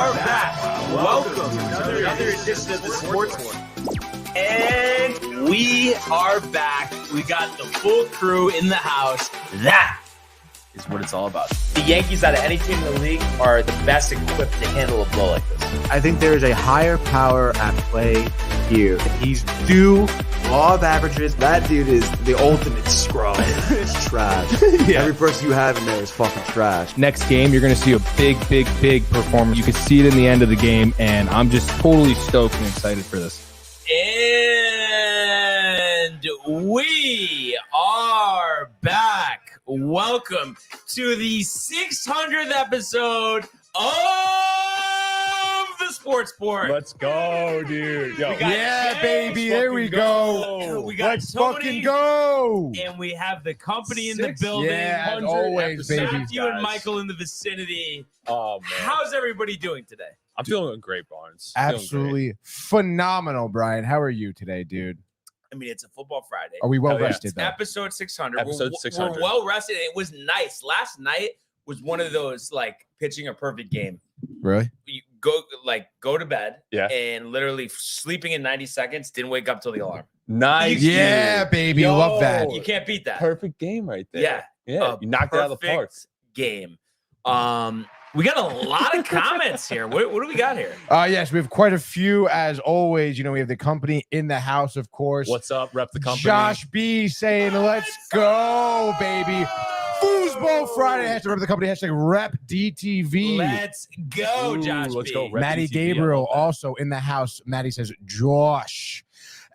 are back. Welcome to another edition of the Sports One. And we are back. We got the full crew in the house. That is what it's all about. The Yankees, out of any team in the league, are the best equipped to handle a blow like this. I think there is a higher power at play here. He's due law of averages. That dude is the ultimate scrub. It's trash. Yeah. Every person you have in there is fucking trash. Next game, you're going to see a big performance. You can see it in the end of the game, and I'm just totally stoked and excited for this. And we are back. Welcome to the 600th episode of the Sports Port. Let's go, dude. Yo. Yeah, baby. There we go. We got Let's Tony, fucking go. and we have the company in the building. Yeah, as always, baby. Matthew and Michael in the vicinity. Oh, man. How's everybody doing today? I'm feeling great, Barnes. Absolutely phenomenal, Brian. How are you today, dude? I mean, it's a football Friday. Are we well Hell yeah. rested, though? Episode 600. Episode 600. We're well rested. It was nice. Last night was one of those, like, pitching a perfect game. Really? You go to bed, Yeah. and literally sleeping in 90 seconds, didn't wake up till the alarm. Nice. Yeah, dude. baby. Yo. Love that. You can't beat that. Perfect game right there. Yeah. Yeah. You knocked it out of the park. Perfect game. We got a lot of comments here. What do we got here? Yes, we have quite a few, as always. You know, we have the company in the house, of course. What's up? Rep the company. Josh B saying, let's go, baby. Foosball Friday. Hashtag rep the company. Hashtag rep DTV. Let's go, Josh. Let's B. go. Rep Maddie DTV, Gabriel I love that. also in the house. Maddie says, Josh.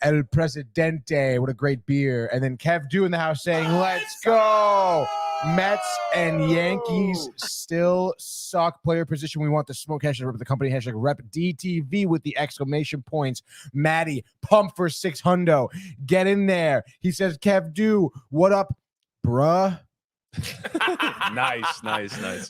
El Presidente. What a great beer. And then Kev Do in the house saying, let's go. Mets and Yankees still suck. Player position. We want the smoke. Hashtag rep the company. Hashtag rep DTV with the exclamation points. Maddie, pump for 600. Get in there. He says, Kev Do, what up, bruh? Nice.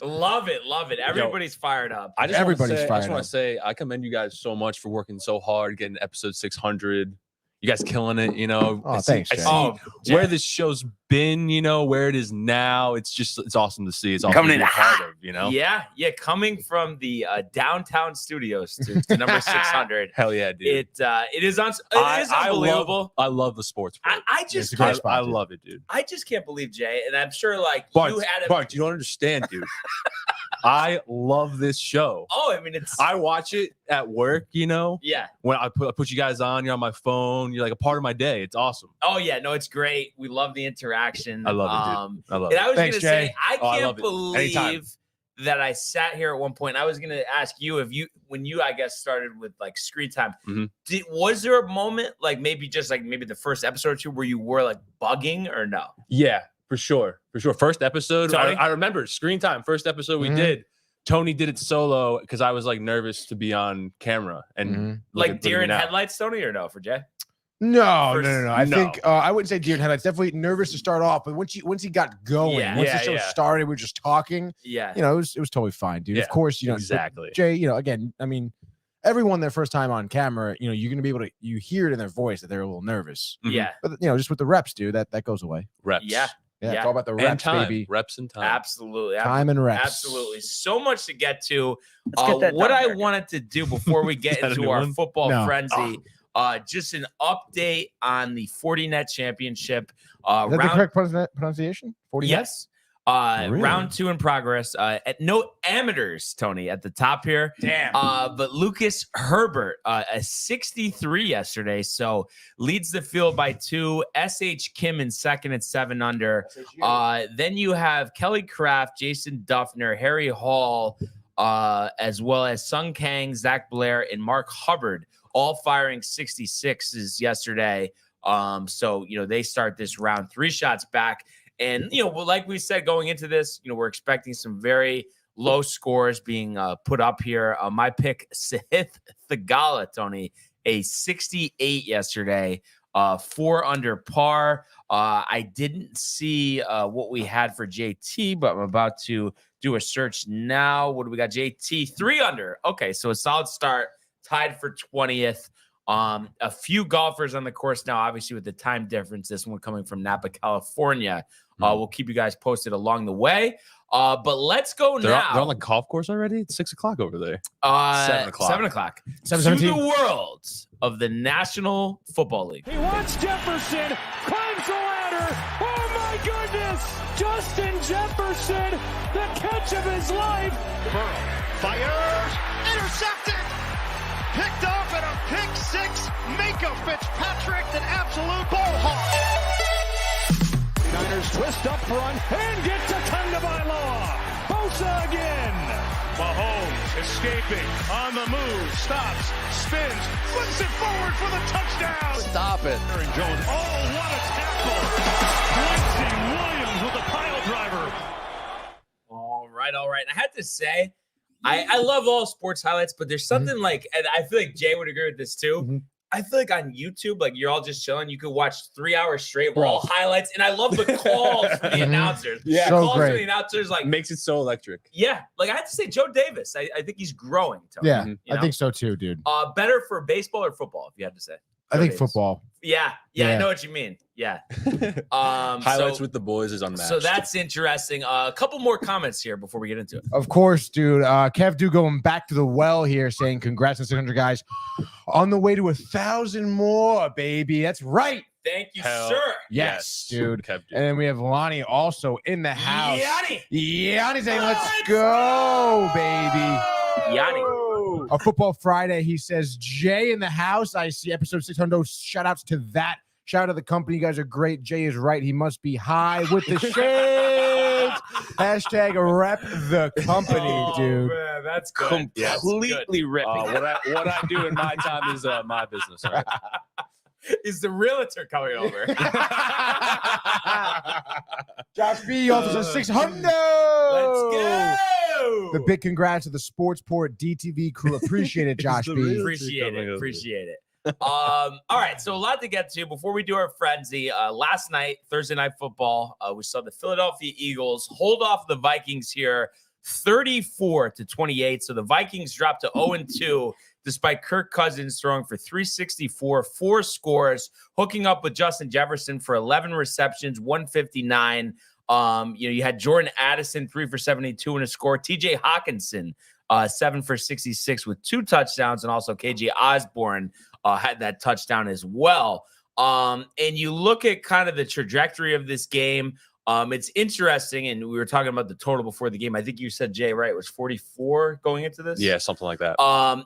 Love it. Everybody's fired up. Everybody's fired I just want up. to say I commend you guys so much for working so hard, getting episode 600. You guys killing it, you know. Oh, I thanks, I Jay. see Jay. where this show's been, you know, where it is now. It's awesome to see. It's awesome Coming to in be a hot. part of, you know. Yeah. Coming from the downtown studios to number 600. Hell yeah, dude. It is unbelievable. I love the sports. I It's just a great can't, spot, I dude. love it, dude. I just can't believe, Jay, and I'm sure like Bart, you had a Bart, you don't understand, dude. I love this show. Oh, I mean it's I watch it at work, you know. yeah. When I put you guys on, you're on my phone. You're like a part of my day. It's awesome. Oh yeah, no, it's great. We love the interaction. I love it, dude. I love And it. I was Thanks, gonna say Jay. I Oh, I can't love it. believe Anytime. that I sat here at one point. I was gonna ask you if you when you I guess started with like screen time. Mhm. Was there a moment like maybe the first episode or two where you were like bugging or no? Yeah, for sure. First episode, Tony? I remember screen time. First episode we Mhm. did. Tony did it solo because I was like nervous to be on camera and Mhm. look Like at- look at deer me in now. headlights, Tony, or no for Jay? No. I No. think I wouldn't say deer in headlights. Definitely nervous to start off, but once he got going, Yeah. once Yeah, the show yeah. started, we were just talking. Yeah. You know, it was totally fine, dude. Yeah, Of course, you know, but exactly. Jay, you know, again, I mean, everyone their first time on camera, you know, you're gonna be able to you hear it in their voice that they're a little nervous. Mhm. Yeah. But you know, just with the reps, dude, that goes away. Reps. Yeah. Yeah, Yeah. it's all about the And reps, time. baby. Reps and time. Absolutely. Time and reps. Absolutely. So much to get to. Let's get that What done, I Jurgen. wanted to do before we get Is that a into new our one? football No. frenzy, just an update on the Fortinet championship. Is that the Round, correct pronunciation? 40 yes. Really? Round 2 in progress. At no amateurs, Tony, at the top here. Damn. But Lucas Herbert, a 63 yesterday, so leads the field by 2. S.H. Kim in second at 7 under. Then you have Kelly Kraft, Jason Duffner, Harry Hall, as well as Sung Kang, Zach Blair, and Mark Hubbard, all firing 66s yesterday. So, you know, they start this round 3 shots back. And, you know, like we said, going into this, you know, we're expecting some very low scores being put up here. My pick, Sahith Thagala, Tony, a 68 yesterday, 4 under par. I didn't see what we had for JT, but I'm about to do a search now. What do we got? JT, 3 under. Okay, so a solid start, tied for 20th. A few golfers on the course now, obviously with the time difference, this one coming from Napa, California. We'll keep you guys posted along the way. But let's go now. They're on the golf course already? It's 6 o'clock over there. 7 o'clock. 7 o'clock. To the world of the National Football League. He wants Jefferson, climbs the ladder. Oh my goodness! Justin Jefferson, the catch of his life. Burrow fires, intercepted, picked off at a pick six. Minka Fitzpatrick, an absolute ball hawk. Niners twist up front and get to Tagovailoa. Bosa again. Mahomes escaping on the move, stops, spins, flips it forward for the touchdown. Stop it. Aaron Jones. Oh, what a tackle! Quincy Williams with a pile driver. All right. And I had to say, I love all sports highlights, but there's something like, and I feel like Jay would agree with this too. I feel like on YouTube, like you're all just chilling. You could watch 3 hours straight, all highlights, and I love the calls for the announcers. Yeah, the so calls great. for the announcers, like Makes it so electric. yeah. Like I have to say, Joe Davis. I think he's growing. Tony, Yeah, you I know? think so too, dude. Better for baseball or football, if you had to say. I Joe think Davis. football. Yeah, Yeah. I know what you mean. Yeah. Highlights So- with the boys is unmatched. So that's interesting. A couple more comments here before we get into it. Of course, dude. Kev Do going back to the well here, saying congrats on 600 guys. On the way to 1,000 more, baby. That's right. Thank you, Hell sir. Yes, dude. Kev, And then we have Lonnie also in the house. Yanni. Yanni saying, let's go, baby. Yanni. A Football Friday, he says, Jay in the house. I see episode 600. Shout outs to that. Shout out to the company. You guys are great. Jay is right. He must be high with the shades. Hashtag rep the company, dude. Man, that's good. completely ripping. What I do in my time is my business. All right? Is the realtor coming over? Josh B also says 600. Let's go. The big congrats to the Sportsport DTV crew. Appreciate it, Josh B. Appreciate it. All right, so a lot to get to before we do our frenzy. Last night, Thursday Night Football, we saw the Philadelphia Eagles hold off the Vikings here 34-28. So the Vikings dropped to 0-2 despite Kirk Cousins throwing for 364, 4 scores, hooking up with Justin Jefferson for 11 receptions, 159. You had Jordan Addison 3 for 72 and a score. TJ Hawkinson 7 for 66 with 2 touchdowns, and also KJ Osborne had that touchdown as well. And you look at kind of the trajectory of this game. It's interesting, and we were talking about the total before the game. I think you said, Jay, right? It was 44 going into this? Yeah, something like that.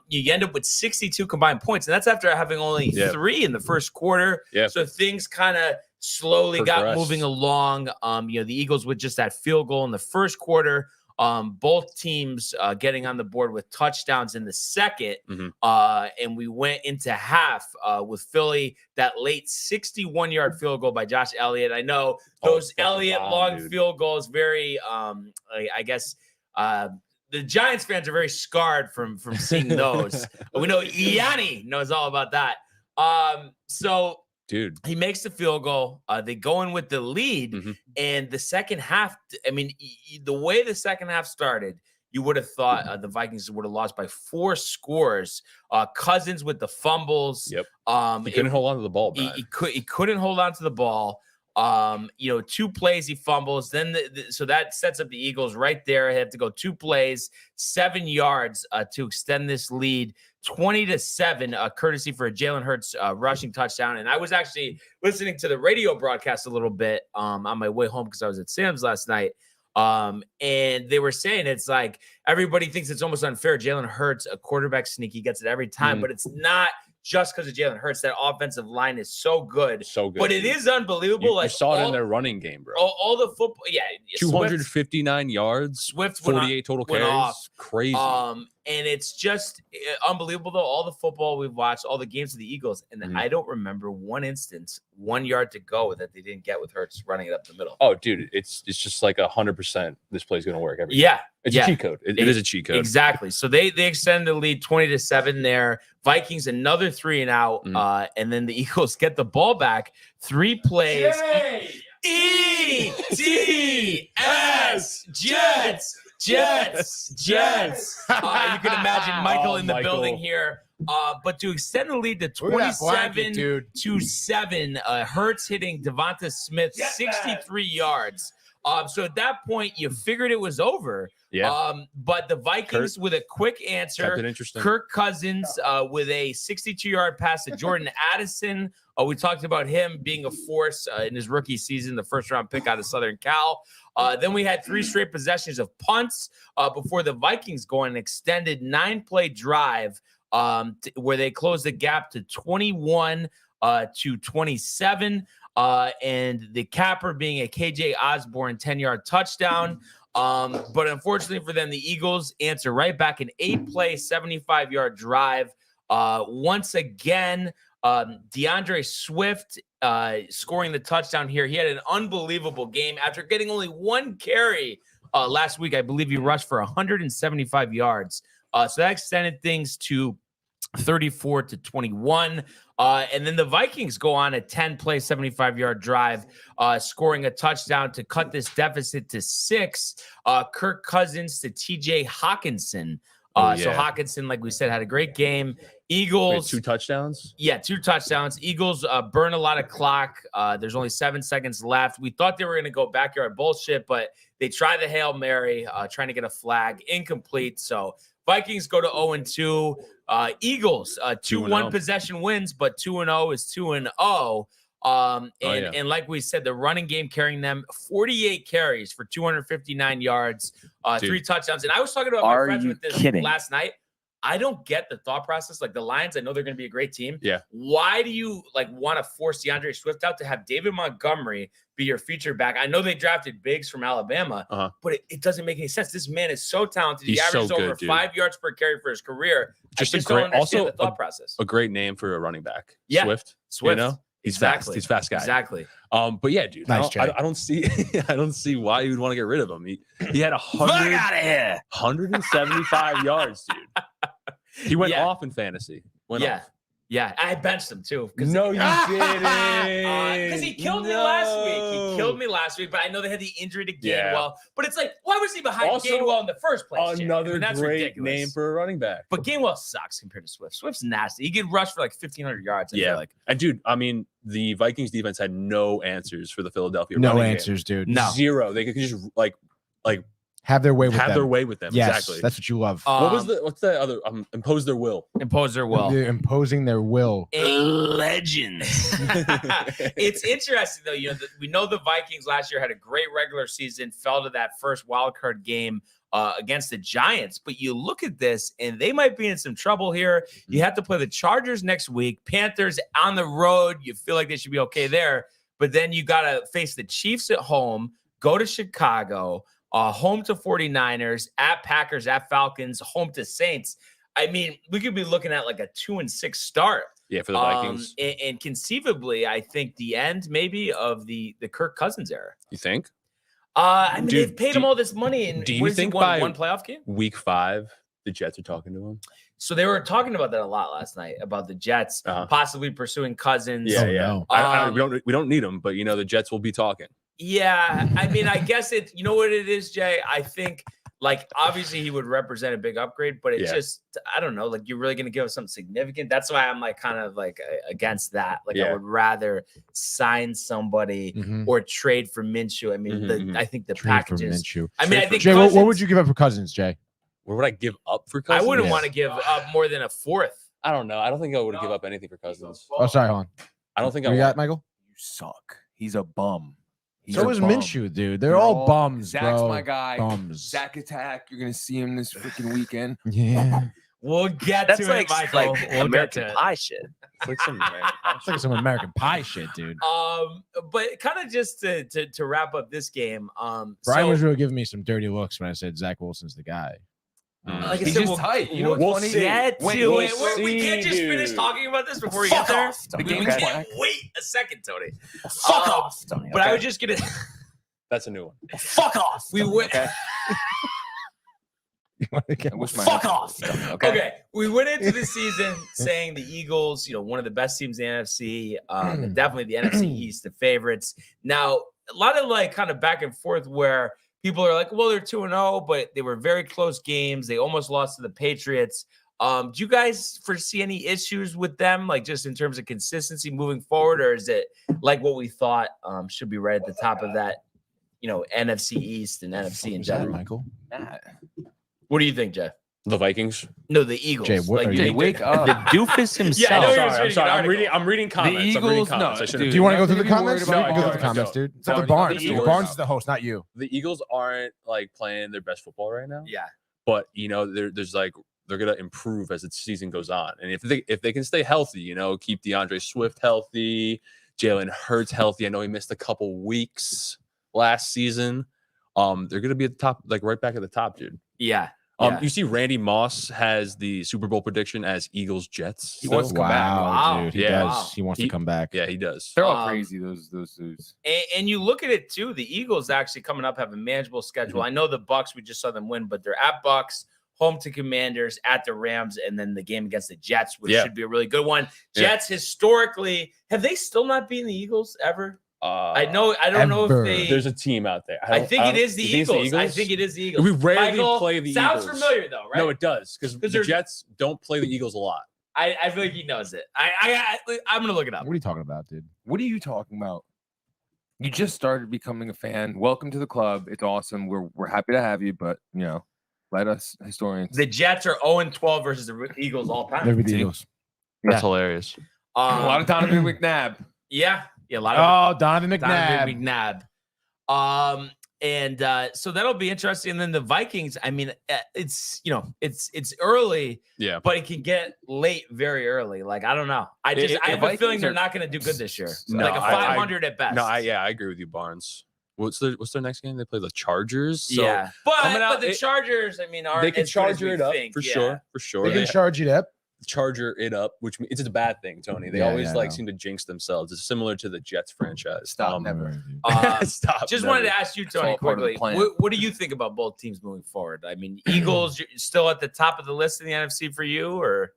You end up with 62 combined points, and that's after having only 3 in the first quarter. Yeah. So things kind of slowly got moving along. The Eagles with just that field goal in the first quarter. Both teams getting on the board with touchdowns in the second. And we went into half with Philly, that late 61-yard field goal by Josh Elliott. I know those Elliott long field goals very, I guess, the Giants fans are very scarred from seeing those. We know Yanni knows all about that. So Dude, he makes the field goal. They go in with the lead, and the second half. I mean, the way the second half started, you would have thought the Vikings would have lost by 4 scores. Cousins with the fumbles. Yep. He couldn't hold on to the ball. He couldn't hold on to the ball. 2 plays he fumbles. Then so that sets up the Eagles right there. They have to go 2 plays, 7 yards to extend this lead. 20-7, courtesy for a Jalen Hurts rushing touchdown. And I was actually listening to the radio broadcast a little bit on my way home because I was at Sam's last night. And they were saying it's like everybody thinks it's almost unfair. Jalen Hurts, a quarterback sneak, he gets it every time, but it's not just because of Jalen Hurts. That offensive line is so good. So good. But it is unbelievable. You saw it in their running game, bro. All the football, 259 yards, Swift 48 total carries. off. Crazy. And it's just unbelievable, though. All the football we've watched, all the games of the Eagles, and I don't remember one instance, 1 yard to go that they didn't get with Hurts running it up the middle. Oh, dude, it's just like 100%. This play's gonna work every Yeah, time. It's a cheat code. It is a cheat code. Exactly. So they extend the lead 20-7 there. Vikings another 3 and out, and then the Eagles get the ball back. 3 plays. EDS Jets. You can imagine Michael in the building here. But to extend the lead to Look at that blanket, 27 dude. to 7, Hurts hitting Devonta Smith 63 yards. So at that point, you figured it was over. Yeah. But the Vikings with a quick answer. Kept it interesting. Kirk Cousins with a 62-yard pass to Jordan Addison. We talked about him being a force in his rookie season, the first-round pick out of Southern Cal. Then we had 3 straight possessions of punts before the Vikings go on an extended 9-play drive where they closed the gap to 21 to 27. And the capper being a KJ Osborne 10-yard touchdown. But unfortunately for them, the Eagles answer right back an 8-play, 75-yard drive. Once again, DeAndre Swift scoring the touchdown here. He had an unbelievable game after getting only 1 carry last week. I believe he rushed for 175 yards. So that extended things to 34 to 21. And then the Vikings go on a 10-play, 75-yard drive, scoring a touchdown to cut this deficit to 6. Kirk Cousins to TJ Hawkinson. So Hawkinson, like we said, had a great game. Eagles. 2 touchdowns? Yeah, 2 touchdowns. Eagles burn a lot of clock. There's only 7 seconds left. We thought they were going to go backyard bullshit, but they try the Hail Mary, trying to get a flag. Incomplete. So Vikings go to 0-2. Eagles, 2-1 possession wins, but 2-0 is 2-0. And like we said, the running game carrying them 48 carries for 259 yards, 3 touchdowns. And I was talking about my friends with this last night. I don't get the thought process. Like the Lions, I know they're going to be a great team. Yeah. Why do you want to force DeAndre Swift out to have David Montgomery be your feature back? I know they drafted Biggs from Alabama, but it doesn't make any sense. This man is so talented. He averages over 5 yards per carry for his career. Just don't understand the thought process. A great name for a running back. Yeah. Swift. You know? He's fast. He's a fast guy. Exactly. But yeah, dude, Nice I don't see I don't see why you would want to get rid of him. He had 175 yards, dude. He went off in fantasy. Yeah, I benched him too. No, you didn't. Because he killed me last week. He killed me last week, but I know they had the injury to Gainwell. But it's like, why was he behind Gainwell in the first place? Another that's great ridiculous. name for a running back. But Gainwell sucks compared to Swift. Swift's nasty. He could rush for like 1,500 yards. I feel like. And dude, I mean, the Vikings defense had no answers for the Philadelphia. No running answers, game. dude. No. 0. They could just like have their way with them. their way with them. Yes, Exactly. that's what you love. What's the other? Impose their will. Impose their will. They're imposing their will. A legend. It's interesting though. We know the Vikings last year had a great regular season, fell to that first wild card game against the Giants. But you look at this, and they might be in some trouble here. You have to play the Chargers next week. Panthers on the road. You feel like they should be okay there, but then you got to face the Chiefs at home. Go to Chicago. Home to 49ers, at Packers, at Falcons, home to Saints. I mean, we could be looking at like a 2-6 start. Yeah, for the Vikings. And conceivably, I think the end maybe of the Kirk Cousins era. You think? I mean, they've paid him all this money. And do you think by one playoff game? Week 5, the Jets are talking to him? So they were talking about that a lot last night, about the Jets possibly pursuing Cousins. Yeah, no. We don't need him, but the Jets will be talking. Yeah, I mean, I guess you know what it is, Jay? I think, like, obviously he would represent a big upgrade, but it's just, I don't know, like, you're really going to give us something significant. That's why I'm, like, kind of, like, against that. Like, I would rather sign somebody or trade for Minshew. I mean, I think the packages. I mean, I think Jay, Cousins, what would you give up for Cousins, Jay? What would I give up for Cousins? I wouldn't want to give up more than a fourth. I don't know. I don't think I would give up anything for Cousins. Oh, sorry, hold on. I don't think What I you would. got, Michael? You suck. He's a bum. So is Minshew, dude. They're all bums, Zach's bro. my guy. Bums. Zach Attack. You're gonna see him this freaking weekend. Yeah. We'll get That's to like, it, Michael. like We'll American get to it. Pie shit. It's like some American It's like some American Pie shit, dude. But kind of just to wrap up this game. Brian was really giving me some dirty looks when I said Zach Wilson's the guy. like I He's said, just tight. You know what's we'll funny? see. Get Wait, to we'll it. We can't just finish talking about this before we get Fuck there. off, We Tony. can't Okay. wait a second, Tony. Fuck off, Tony. But I was just gonna. That's a new one. fuck off. We went. I wish my Fuck off. Okay, we went into the season saying the Eagles, one of the best teams in the NFC, and definitely the NFC East, the favorites. Now, a lot of like kind of back and forth where people are like, well, they're 2-0, but they were very close games. They almost lost to the Patriots. Do you guys foresee any issues with them, like just in terms of consistency moving forward, or is it like what we thought should be right at the top of that, NFC East and NFC in What's that, general? Michael? What do you think, Jeff? The Vikings. No, the Eagles. Jay, what are you- Jay, wake up. The doofus himself. Yeah, I know you're Sorry, I'm sorry. I'm reading comments. I'm reading Eagles- comments. no, I should've- dude. Do you want to go Nothing through the to be comments? worried No, you can go about. through the comments, dude. It's up No, to Barnes. the dude. Eagles- Barnes is the host, not you. The Eagles aren't like playing their best football right now. Yeah. But there's like they're gonna improve as the season goes on, and if they can stay healthy, keep DeAndre Swift healthy, Jalen Hurts healthy. I know he missed a couple weeks last season. They're gonna be at the top, like right back at the top, dude. Yeah. You see, Randy Moss has the Super Bowl prediction as Eagles Jets. He wants to come back. Wow. Dude. He Yeah. does. Wow. He wants to come back. Yeah, he does. They're all crazy, those dudes. And you look at it too. The Eagles actually coming up have a manageable schedule. I know the Bucks, we just saw them win, but they're at Bucks, home to Commanders, at the Rams, and then the game against the Jets, which should be a really good one. Jets historically, have they still not beaten the Eagles ever? I don't know Ever. if they. There's a team out there. I think it is the you think it's the Eagles. I think it is the Eagles. We rarely Michael, play the sounds Eagles. familiar though, right? No, it does because the there's- Jets don't play the Eagles a lot. I feel like he knows it. I'm gonna look it up. What are you talking about, dude? What are you talking about? You just started becoming a fan. Welcome to the club. It's awesome. We're happy to have you, but let us historians. The Jets are 0-12 versus the Eagles all time. Never the See? Eagles. That's hilarious. a lot of Donovan McNabb. Yeah, a lot of Oh, Donovan Donovan McNabb. McNabb. And so that'll be interesting. And then the Vikings, I mean, it's early, Yeah. but it can get late very early. Like, I don't know. I have a Vikings feeling they're are- not going to do good this year. No, Like a 500 at best. No, I agree with you, Barnes. What's their next game? They play the Chargers. So yeah. But coming out, the Chargers, I mean, are they can as good as charger we it up think. for Yeah. sure. For sure. They can charge it up. Charger it up, which it's a bad thing, Tony. They Yeah, always yeah, I know. seem to jinx themselves. It's similar to the Jets franchise. Stop, never. Stop. Just never. wanted to ask you, Tony, all part of the quickly. plan. What do you think about both teams moving forward? I mean, Eagles you're still at the top of the list in the NFC for you, or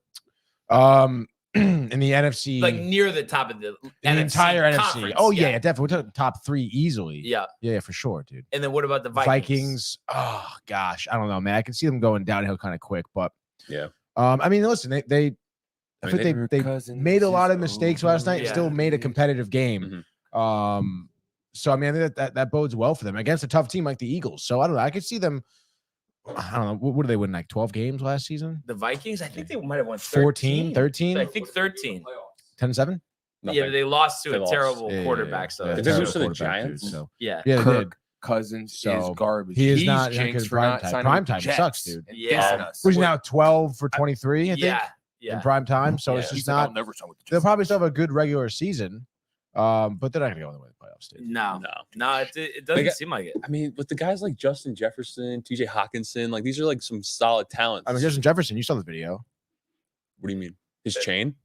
In the NFC, like near the top of the entire NFC. conference? Oh yeah, definitely. We're talking top 3 easily. Yeah. Yeah, for sure, dude. And then what about the Vikings? Vikings. Oh gosh, I don't know, man. I can see them going downhill kind of quick, but Yeah. I mean, listen, I I mean, think they made a lot of mistakes last night and Yeah. still made a competitive game. So I mean, I think that bodes well for them against a tough team like the Eagles. So I don't know. I could see them. I don't know. What did they win? Like 12 games last season? The Vikings, I think they might have won 14, 13, I think 13. 10-7? Yeah, but they lost to They a lost. terrible Yeah, quarterback. So yeah, Did yeah. they lose to the quarterback, dude, Giants? so. Yeah. Yeah, they Kirk did. Cousins So, is garbage. he is He's not jinxed because for prime not time. signing Prime with the time Jets sucks, dude. and Yeah. dissing us. Which is now 12 for 23, I think, Yeah. in prime time. So it's Yeah. just He's like, I'll not. never sign with the They'll Jets. probably still have a good regular season, but they're not going to go all the way to the playoffs, dude. No, No. it doesn't got- seem like it. I mean, with the guys like Justin Jefferson, TJ Hawkinson, like these are like some solid talents. I mean, Justin Jefferson, you saw the video. What do you mean? His chain?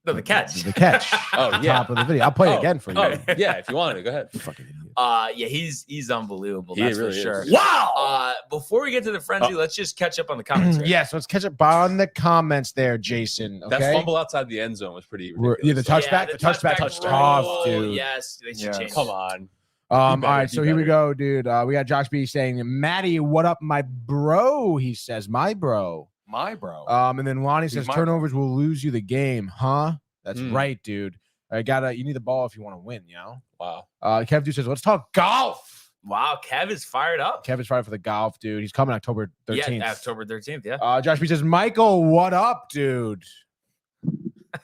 No, the catch. The catch. Oh, yeah. Top of the video. I'll play it Oh, again for you. Oh, yeah. If you wanted to, go ahead. Fucking idiot. Yeah, he's unbelievable. He That's really for sure. is. Wow. Before we get to the frenzy, let's just catch up on the comments. here. Yes, let's catch up on the comments there, Jason. Okay. That fumble outside the end zone was pretty We're- ridiculous. yeah, touchback. The touchback was tough, rule, dude. Yes, they should Yes. change. Come on. All better, right, so be here we better. go, dude. We got Josh B saying, Maddie, what up, my bro? He says, my bro. My bro. And then Lonnie says, my turnovers will lose you the game, huh? That's Hmm. right, dude. You need the ball if you want to win, you know? Wow. Kev Dude says, let's talk golf. Wow, Kev is fired up. Kev is fired for the golf, dude. He's coming October 13th. Yeah, October 13th. Yeah. Josh B says, Michael, what up, dude?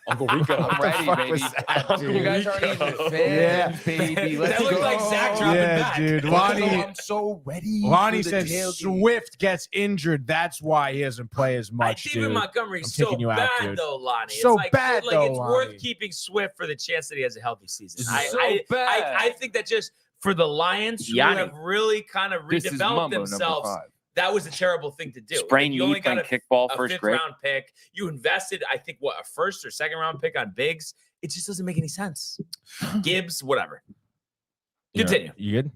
Uncle Rico. I'm ready, fuck baby. was that, You dude? guys aren't even fans, Yeah. baby. Let's That looked go. like Zach dropping Yeah, back. dude. Let's go. Lonnie, I'm so ready. Lonnie for the says tailgate. Swift gets injured. That's why he doesn't play as much, David dude. Montgomery's I'm so taking you out, bad, dude. though, Lonnie. So it's bad, like though, it's worth Lonnie. keeping Swift for the chance that he has a healthy season. So I bad. think that just for the Lions who Yanni. have really kind of This is redeveloped Mumbo, themselves, number 5. that was a terrible thing to do. Sprain You your only knee got playing kickball a first fifth grade. round pick. You invested, I think, a first or second round pick on Biggs. It just doesn't make any sense. Gibbs, whatever. Continue. You good?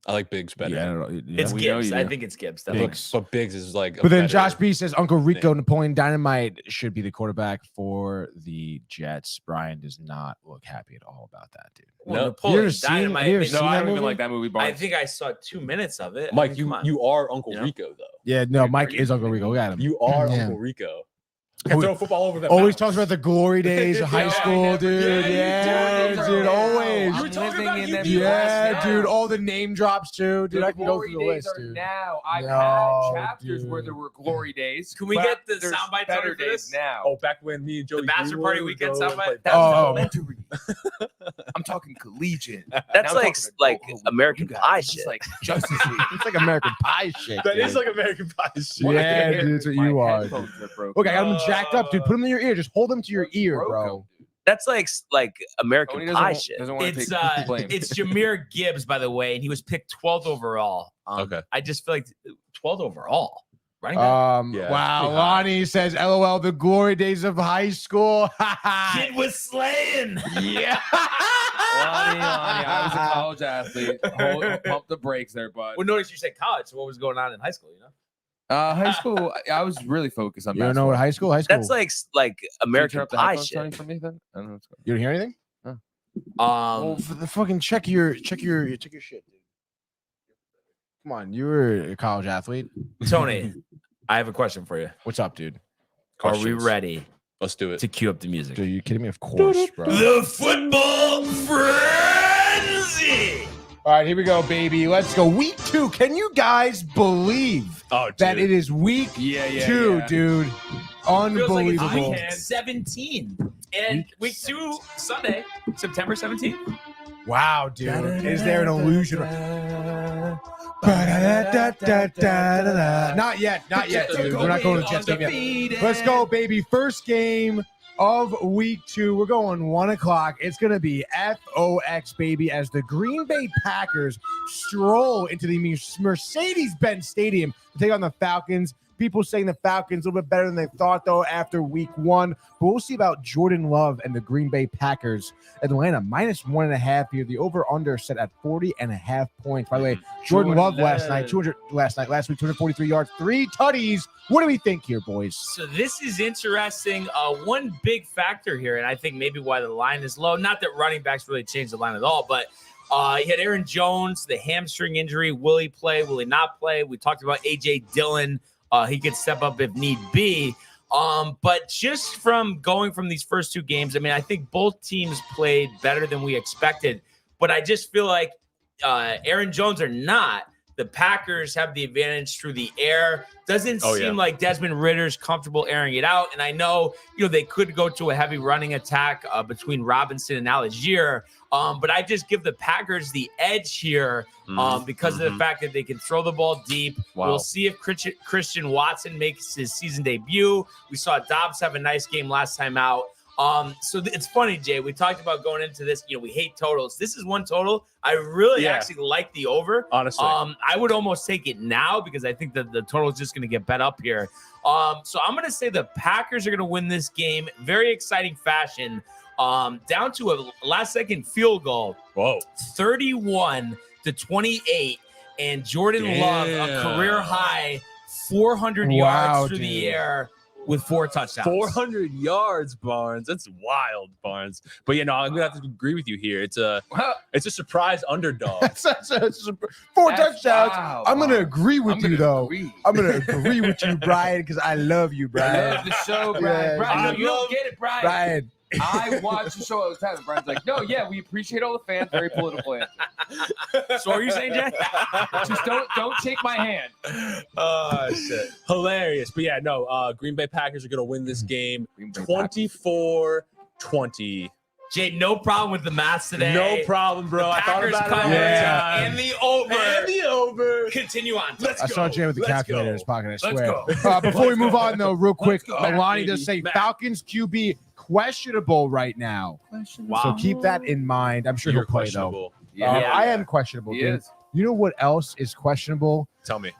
I like Biggs better. Yeah, I don't know. It's we know Gibbs. you I do. think it's Gibbs. But, Definitely. but Biggs is like. a But then better- Josh B says Uncle Rico Napoleon Dynamite should be the quarterback for the Jets. Brian does not look happy at all about that, dude. Well, No. Napoleon You ever seen- Dynamite have you ever makes- No, seen I that don't even movie? like that movie. I Barnes. think I saw 2 minutes of it. I Mike, mean, come on. you are Uncle You know? Rico though. Yeah, no, Mike is Uncle Rico. Look at him. You are Yeah. Uncle Rico. Can throw football over them. Always talks about the glory days of high Yeah, school, dude. Yeah, Yeah, dude. Always. You were talking about UPS Yeah, now. dude. All the name drops too, dude. I can go through the glory list, days are dude. now. I've No, had chapters where dude. there were glory days. Can we but get the there's soundbite better Tony, for days this? now? Oh, back when me and Joey bachelor Greenwood party would weekend go soundbite? play That was Oh. elementary. I'm talking collegiate. That's Now I'm like talking like adulthood. American You guys, Pie it's shit. like Justice League. It's like American Pie shit. That dude. is like American Pie shit. Yeah, dude, that's what you are. Headphones are broken. Look, I got them jacked up, dude. Put them in your ear. Just hold them to your ear, Broke bro. 'em. That's like American Tony Pie doesn't, shit. doesn't want to It's take blame. it's Jahmyr Gibbs, by the way, and he was picked 12th overall. Okay. I just feel like 12th overall. Running back. Yeah, Wow, pretty high. Lonnie says, "LOL, the glory days of high school." Kid was slaying. Yeah. Lonnie, I was a college athlete. Pump the brakes there, bud. Well, notice you said college. So what was going on in high school? You know. High school, I was really focused on You don't know what basketball. high school? That's like Did you American turn up the Pie headphones, shit. Tony, for me then? I don't know what's going You don't hear anything? Well, for the fucking check your shit, dude. Come on, you were a college athlete. Tony, I have a question for you. What's up, dude? Are we Questions? ready Let's do it. to cue up the music? Dude, you kidding me? Of course, bro. The football frenzy. All right, here we go, baby. Let's go. Week 2. Can you guys believe Oh, dude. that it is week Yeah, 2, yeah. dude? Feels like it's Unbelievable. week 17 and week 2 Sunday, September 17th. Wow, dude. Is there an illusion? Not yet, dude. We're not going to the Jets game yet. Let's go, baby. First game of week 2. We're going 1 o'clock. It's going to be FOX, baby, as the Green Bay Packers stroll into the Mercedes-Benz Stadium to take on the Falcons. People saying the Falcons a little bit better than they thought, though, after week 1. But we'll see about Jordan Love and the Green Bay Packers. Atlanta, -1.5 here. The over-under set at 40.5 points. By the way, Jordan Love last week, 243 yards, 3 tutties. What do we think here, boys? So this is interesting. One big factor here, and I think maybe why the line is low. Not that running backs really changed the line at all, but you had Aaron Jones, the hamstring injury. Will he play? Will he not play? We talked about A.J. Dillon. He could step up if need be. But just from going from these first 2 games, I mean, I think both teams played better than we expected. But I just feel like Aaron Jones or not, the Packers have the advantage through the air. Doesn't seem like Desmond Ritter's comfortable airing it out. And I know, they could go to a heavy running attack between Robinson and Algier. But I just give the Packers the edge here because of the fact that they can throw the ball deep. Wow. We'll see if Christian Watson makes his season debut. We saw Dobbs have a nice game last time out. So it's funny, Jay. We talked about going into this. We hate totals. This is one total. I really actually like the over. Honestly. I would almost take it now because I think that the total is just going to get bet up here. So I'm going to say the Packers are going to win this game. Very exciting fashion. Down to a last-second field goal. Whoa. 31-28, and Jordan Love, a career high 400 Wow, yards through dude. the air with 4 touchdowns. 400 yards, Barnes. That's wild, Barnes. But I'm gonna have to agree with you here. It's a surprise underdog. That's 4 touchdowns. wow, I'm going to wow. agree with you, though. Agree. I'm going to agree with you, Brian, because I love you, I Brian. love the show, Brian. Yeah, Brian, no, I you don't love- get it, Brian. Brian. I watch the show all the time. And Brian's like, no, yeah, we appreciate all the fans. Very political answer. So are you saying, Jay? Just don't shake my hand. Oh, shit. Hilarious. But Green Bay Packers are gonna win this game Green Bay 24-20. Jay, no problem with the maths today. No problem, bro. I thought Packers about cover it. Yeah. and the over. And the over. Continue on. I saw Jay with the calculator in his pocket, I Let's swear. go. Before we move on, though, real quick, go. Lonnie does say Matt. Falcons QB questionable right now. Wow. So keep that in mind. I'm sure You're he'll play, though. questionable. I am questionable, He dude. is. You know what else is questionable? Tell me.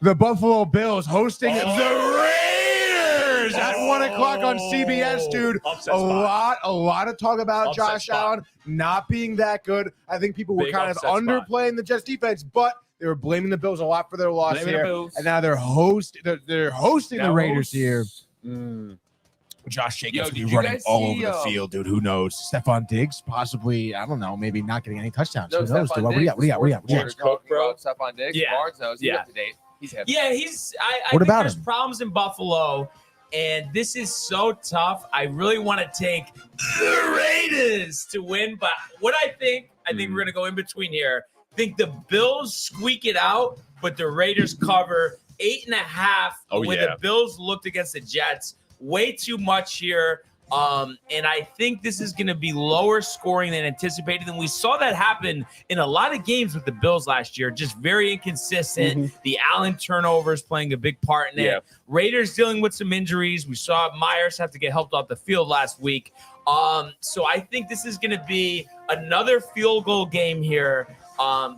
The Buffalo Bills hosting Oh. the Raiders at 1 o'clock on CBS, dude. Upset spot. A lot of talk about Upset Josh spot. Allen not being that good. I think people were Big kind of upset spot. underplaying the Jets defense, but they were blaming the Bills a lot for their loss Blaming the here. Bills. And now they're hosting the Raiders here. Josh Yo, Jacobs will did be you running guys all see, over the field, dude. Who knows? Stephon Diggs, possibly, I don't know, maybe not getting any touchdowns. Who knows, dude? What do you got? What do you got? What do you got? What do you got? Talking about Stephon Diggs. Yeah. Barnes knows. He's Yeah. up to date. He's heavy. Yeah, I What think about there's him? problems in Buffalo. And this is so tough. I really want to take the Raiders to win, but what I think we're going to go in between here. I think the Bills squeak it out, but the Raiders cover 8.5. The way the Bills looked against the Jets, way too much here. And I think this is going to be lower scoring than anticipated. And we saw that happen in a lot of games with the Bills last year, just very inconsistent. The Allen turnovers playing a big part in it. Raiders dealing with some injuries. We saw Myers have to get helped off the field last week. So I think this is going to be another field goal game here.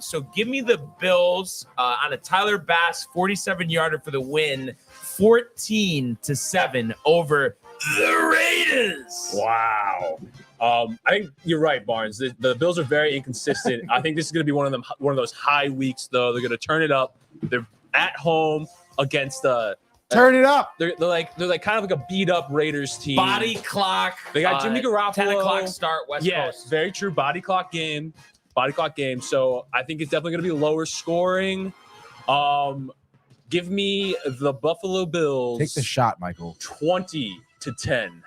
So give me the Bills on a Tyler Bass 47-yarder for the win, 14-7 over the Raiders. Wow. I think you're right, Barnes. The Bills are very inconsistent. I think this is going to be one of those high weeks, though. They're going to turn it up. They're at home against turn it up. They're like kind of like a beat up Raiders team. Body clock. They got Jimmy Garoppolo. 10 o'clock start West Coast. Very true. Body clock game. So I think it's definitely going to be lower scoring. Give me the Buffalo Bills. Take the shot, Michael. 20-10.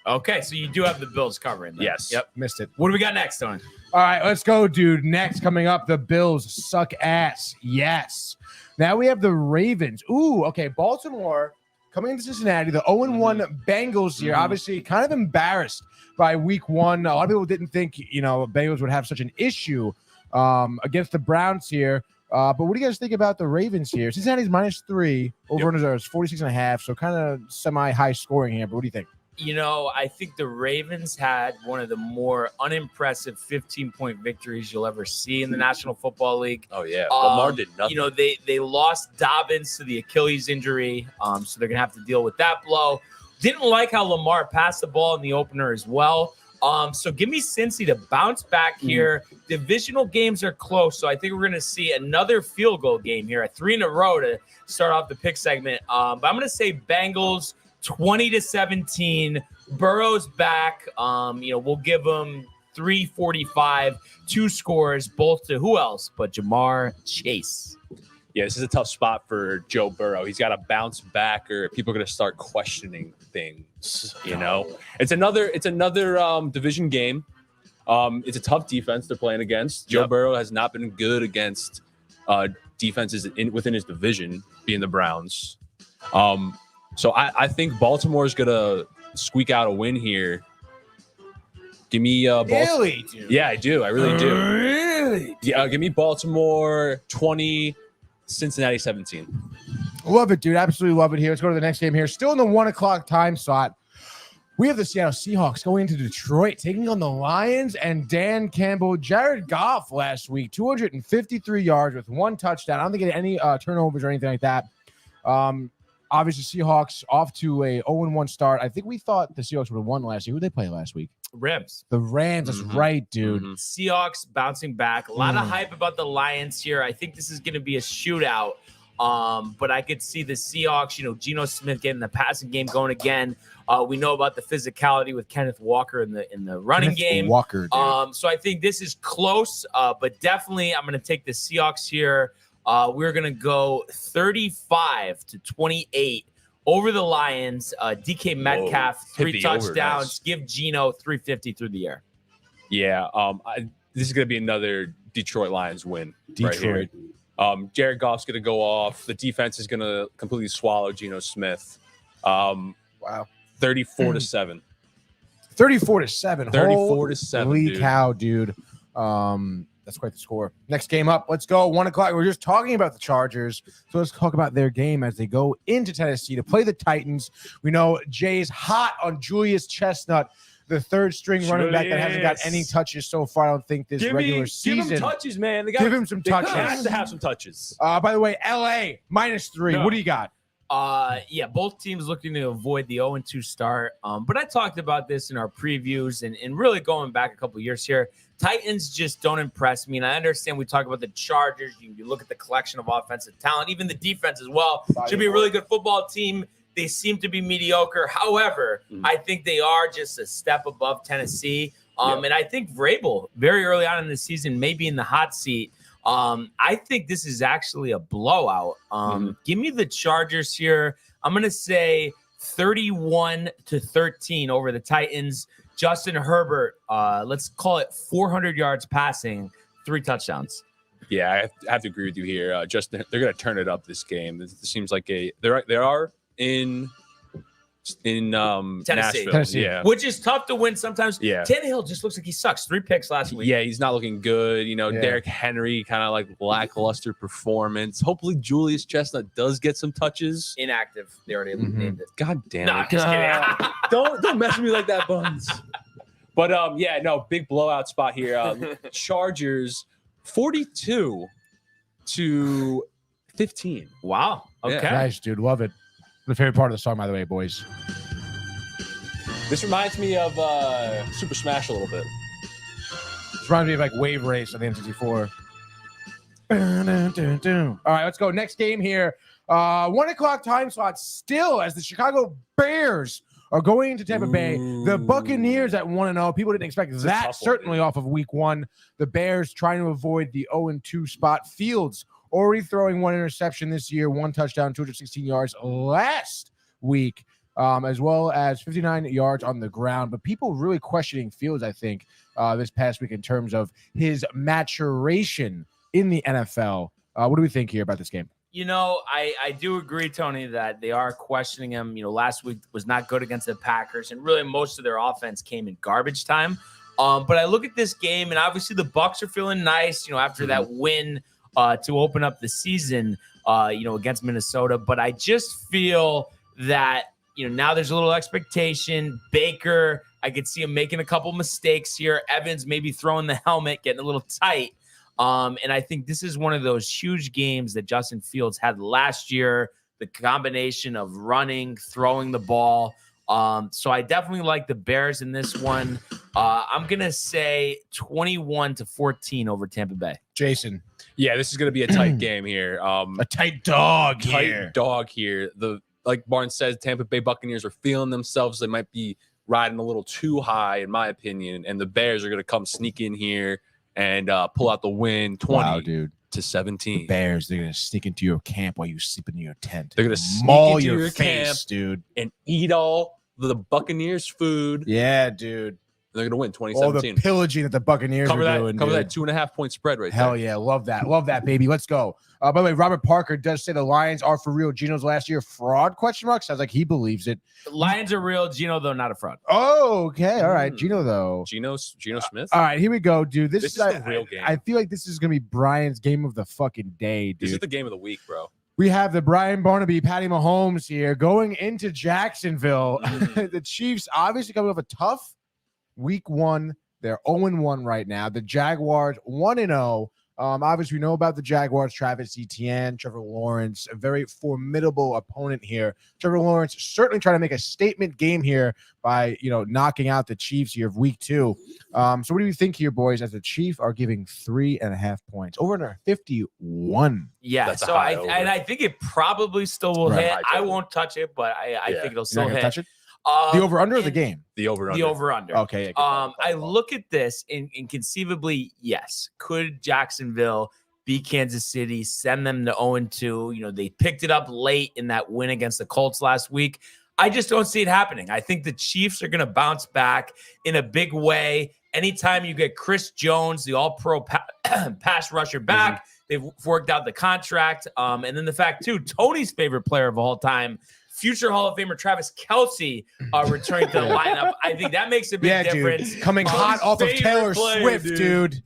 Okay, so you do have the Bills covering that. Yes. Yep. Missed it. What do we got next, Tony? All right, let's go, dude. Next, coming up, the Bills suck ass. Yes. Now we have the Ravens. Ooh, okay. Baltimore coming into Cincinnati. The 0-1 Bengals here. Obviously, kind of embarrassed by week one. A lot of people didn't think, Bengals would have such an issue against the Browns here. But what do you guys think about the Ravens here? Cincinnati's -3. Over-under is 46.5. So kind of semi-high scoring here. But what do you think? I think the Ravens had one of the more unimpressive 15-point victories you'll ever see in the National Football League. Oh, yeah. Lamar did nothing. They lost Dobbins to the Achilles injury, so they're going to have to deal with that blow. Didn't like how Lamar passed the ball in the opener as well. So give me Cincy to bounce back here. Divisional games are close, so I think we're going to see another field goal game here, 3 in a row to start off the pick segment. But I'm going to say Bengals 20-17. Burrow's back. We'll give them 345, 2 scores, both to who else but Jamar Chase. Yeah, this is a tough spot for Joe Burrow. He's got to bounce back, or people are going to start questioning things. It's another division game. It's a tough defense they're playing against. Joe Burrow has not been good against defenses within his division, being the Browns. So I think Baltimore is going to squeak out a win here. Give me Baltimore. Really, dude? Yeah, I do. I really do. Really? Yeah, give me Baltimore 20, Cincinnati 17. Love it, dude. Absolutely love it here. Let's go to the next game here. Still in the 1 o'clock time slot. We have the Seattle Seahawks going into Detroit, taking on the Lions and Dan Campbell. Jared Goff last week, 253 yards with 1 touchdown. I don't think he had any turnovers or anything like that. Obviously, Seahawks off to a 0-1 start. I think we thought the Seahawks would have won last year. Who did they play last week? Rams. The Rams. That's right, dude. Seahawks bouncing back. A lot of hype about the Lions here. I think this is going to be a shootout. But I could see the Seahawks, Geno Smith getting the passing game going again. We know about the physicality with Kenneth Walker in the running game. Walker, dude. So I think this is close, but definitely I'm going to take the Seahawks here. We're going to go 35-28 over the Lions. DK Metcalf, 3 touchdowns. Nice. Give Geno 350 through the air. Yeah, this is going to be another Detroit Lions win. Detroit. Right here. Jared Goff's going to go off. The defense is going to completely swallow Geno Smith. Wow. 34-7. 34-7. 34-7. Holy cow, dude. That's quite the score. Next game up. Let's go. 1 o'clock. We're just talking about the Chargers. So let's talk about their game as they go into Tennessee to play the Titans. We know Jay's hot on Julius Chestnut, the third string running back that hasn't got any touches so far. I don't think this regular season. Give him touches, man. Give him some touches. They have to have some touches. By the way, LA -3. No. What do you got? Both teams looking to avoid the 0-2 start. But I talked about this in our previews and really going back a couple years here. Titans just don't impress me. And I understand we talk about the Chargers. You look at the collection of offensive talent, even the defense as well. Should be a really good football team. They seem to be mediocre. However, I think they are just a step above Tennessee. And I think Vrabel, very early on in the season, may be in the hot seat. I think this is actually a blowout. Give me the Chargers here. I'm going to say 31-13 over the Titans. Justin Herbert, let's call it 400 yards passing, 3 touchdowns. Yeah, I have to agree with you here. Justin, they're going to turn it up this game. This seems like they are in Nashville, Tennessee. yeah, Which is tough to win sometimes. Yeah. Tannehill just looks like he sucks. 3 picks last week. yeah. He's not looking good. Yeah. Derrick Henry kind of like lackluster performance. Hopefully, Julius Chestnut does get some touches. Inactive. They already Mhm. named it. God damn No, it! I'm just kidding. Don't mess with me like that, Buns. But yeah, no, big blowout spot here. Chargers 42-15. Wow. Okay. Yeah. Nice, dude. Love it. The favorite part of the song, by the way, boys. This reminds me of Super Smash a little bit. This reminds me of like Wave Race on the N64. All right, let's go. Next game here. 1 o'clock time slot still as the Chicago Bears are going into Tampa Bay. The Buccaneers at 1-0. People didn't expect a that, tough one, certainly off of week 1. The Bears trying to avoid the 0-2 spot. Fields already throwing 1 interception this year, 1 touchdown, 216 yards last week, as well as 59 yards on the ground. But people really questioning Fields, I think, this past week in terms of his maturation in the NFL. What do we think here about this game? I do agree, Tony, that they are questioning him. Last week was not good against the Packers, and really most of their offense came in garbage time. But I look at this game, and obviously the Bucs are feeling nice, after that win to open up the season, against Minnesota. But I just feel that, now there's a little expectation. Baker, I could see him making a couple mistakes here. Evans maybe throwing the helmet, getting a little tight. And I think this is one of those huge games that Justin Fields had last year, the combination of running, throwing the ball. So I definitely like the Bears in this one. I'm going to say 21-14 over Tampa Bay. Jason. Yeah, this is going to be a tight game here. A tight dog here. Dog here. Like Barnes said, Tampa Bay Buccaneers are feeling themselves. They might be riding a little too high, in my opinion. And the Bears are going to come sneak in here and pull out the win, 20-17. The Bears, they're going to sneak into your camp while you sleep in your tent. They're going to maul sneak into your face, camp, dude, and eat all the Buccaneers food. Yeah, dude. They're going to win 2017. All the pillaging that the Buccaneers cover are that, doing. Cover dude. that 2.5-point spread right Hell there. yeah. Love that, baby. Let's go. By the way, Robert Parker does say the Lions are for real. Geno's last year fraud, ? Sounds like he believes it. Lions are real. Geno, though, not a fraud. Oh, okay. All right. Geno, though. Geno Smith? All right, here we go, dude. This is the real game. I feel like this is going to be Brian's game of the fucking day, dude. This is the game of the week, bro. We have the Brian Barnaby, Patty Mahomes here going into Jacksonville. The Chiefs obviously coming off a tough week 1. They're 0-1 right now. The Jaguars 1-0. Obviously, we know about the Jaguars, Travis Etienne, Trevor Lawrence, a very formidable opponent here. Trevor Lawrence certainly trying to make a statement game here by, knocking out the Chiefs here of week 2. So what do you think here, boys, as the Chiefs are giving 3.5 points? Over under 51. Yeah, That's a so high I think it probably still will Right. hit. High I total. won't touch it, but I think it'll You're not still gonna hit. touch it? The over-under or the and- game? The over-under. The over-under. Okay. Yeah, get that. I look at this and conceivably, yes, could Jacksonville beat Kansas City, send them to 0-2? They picked it up late in that win against the Colts last week. I just don't see it happening. I think the Chiefs are going to bounce back in a big way. Anytime you get Chris Jones, the all-pro pass rusher back, they've worked out the contract. And then the fact, too, Tony's favorite player of all time, future Hall of Famer Travis Kelce, returning to the lineup. I think that makes a big difference. Dude. Coming Tony's hot off of favorite Taylor player, Swift, dude.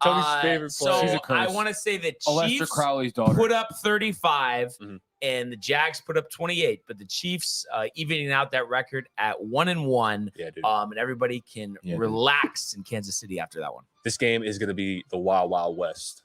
Tony's favorite player. So She's a I curse. want to say the Lester Chiefs Crowley's daughter. put up 35 Mhm. and the Jags put up 28, but the Chiefs evening out that record at 1-1. Yeah, dude. And everybody can relax in Kansas City after that one. This game is going to be the Wild Wild West.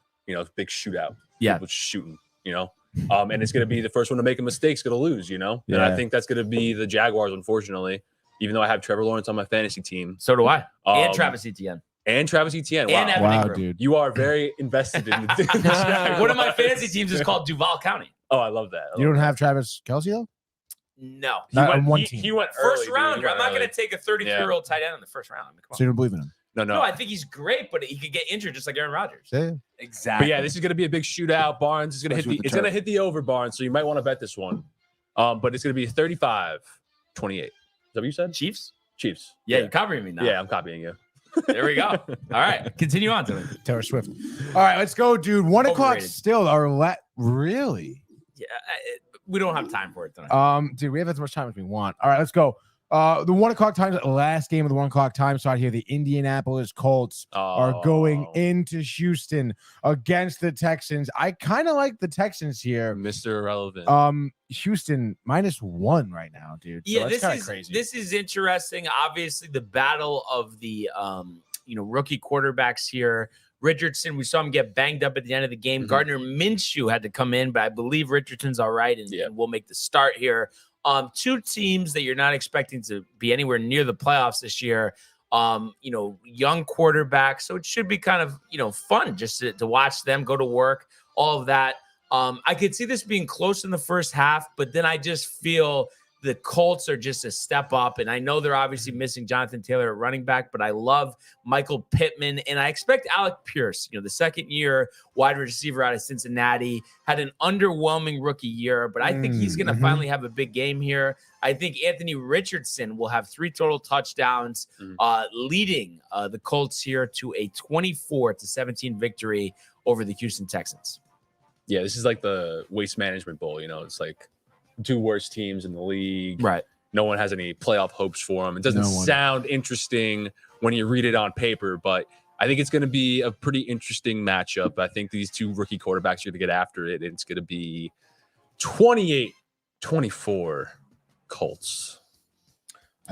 Big shootout. Yeah. People shooting, and it's going to be the first one to make a mistake is going to lose, And I Yeah. think that's going to be the Jaguars, unfortunately, even though I have Trevor Lawrence on my fantasy team. So do I. And Um, Travis Etienne. And Travis Etienne. And Wow. Evan Wow, Ingram. dude. You are very invested in the Jaguars. One of my fantasy teams is called Duval County. Oh, I love that. You don't have Travis Kelce, though? No. Not went, on one he, team. he went First early, dude. rounder. He I'm went not going early. to take a 33-year-old tight end in the first round. I mean, come So on. you don't believe in him? No. No, I think he's great, but he could get injured just like Aaron Rodgers. Yeah. Exactly. But yeah, this is going to be a big shootout. Barnes is going to Especially hit with the the over, Barnes. So you might want to bet this one. But it's going to be 35 28. Is that what you said? Chiefs? Chiefs. Yeah, you're covering me now. Yeah, I'm copying you. There we go. All right. Continue on, Tony. Taylor Swift. All right, let's go, dude. 1 o'clock Overrated. still. Really? Yeah, we don't have time for it tonight. Dude, we have as much time as we want. All right, let's go. The 1 o'clock time, the last game of the 1 o'clock time slot here. The Indianapolis Colts are going into Houston against the Texans. I kind of like the Texans here. Mr. Irrelevant. Houston -1 right now, dude. So Yeah, that's this kinda is crazy. this is interesting. Obviously, the battle of the rookie quarterbacks here. Richardson, we saw him get banged up at the end of the game. Gardner Minshew had to come in, but I believe Richardson's all right and will make the start here. Two teams that you're not expecting to be anywhere near the playoffs this year. Young quarterbacks, so it should be kind of fun just to watch them go to work. All of that. I could see this being close in the first half, but then I just feel the Colts are just a step up, and I know they're obviously missing Jonathan Taylor at running back, but I love Michael Pittman, and I expect Alec Pierce, the second-year wide receiver out of Cincinnati, had an underwhelming rookie year, but I think he's going to finally have a big game here. I think Anthony Richardson will have 3 total touchdowns, leading the Colts here to a 24-17 victory over the Houston Texans. Yeah, this is like the Waste Management Bowl. It's like 2 worst teams in the league. Right. No one has any playoff hopes for them. It doesn't sound interesting when you read it on paper, but I think it's going to be a pretty interesting matchup. I think these 2 rookie quarterbacks are going to get after it. It's going to be 28-24 Colts.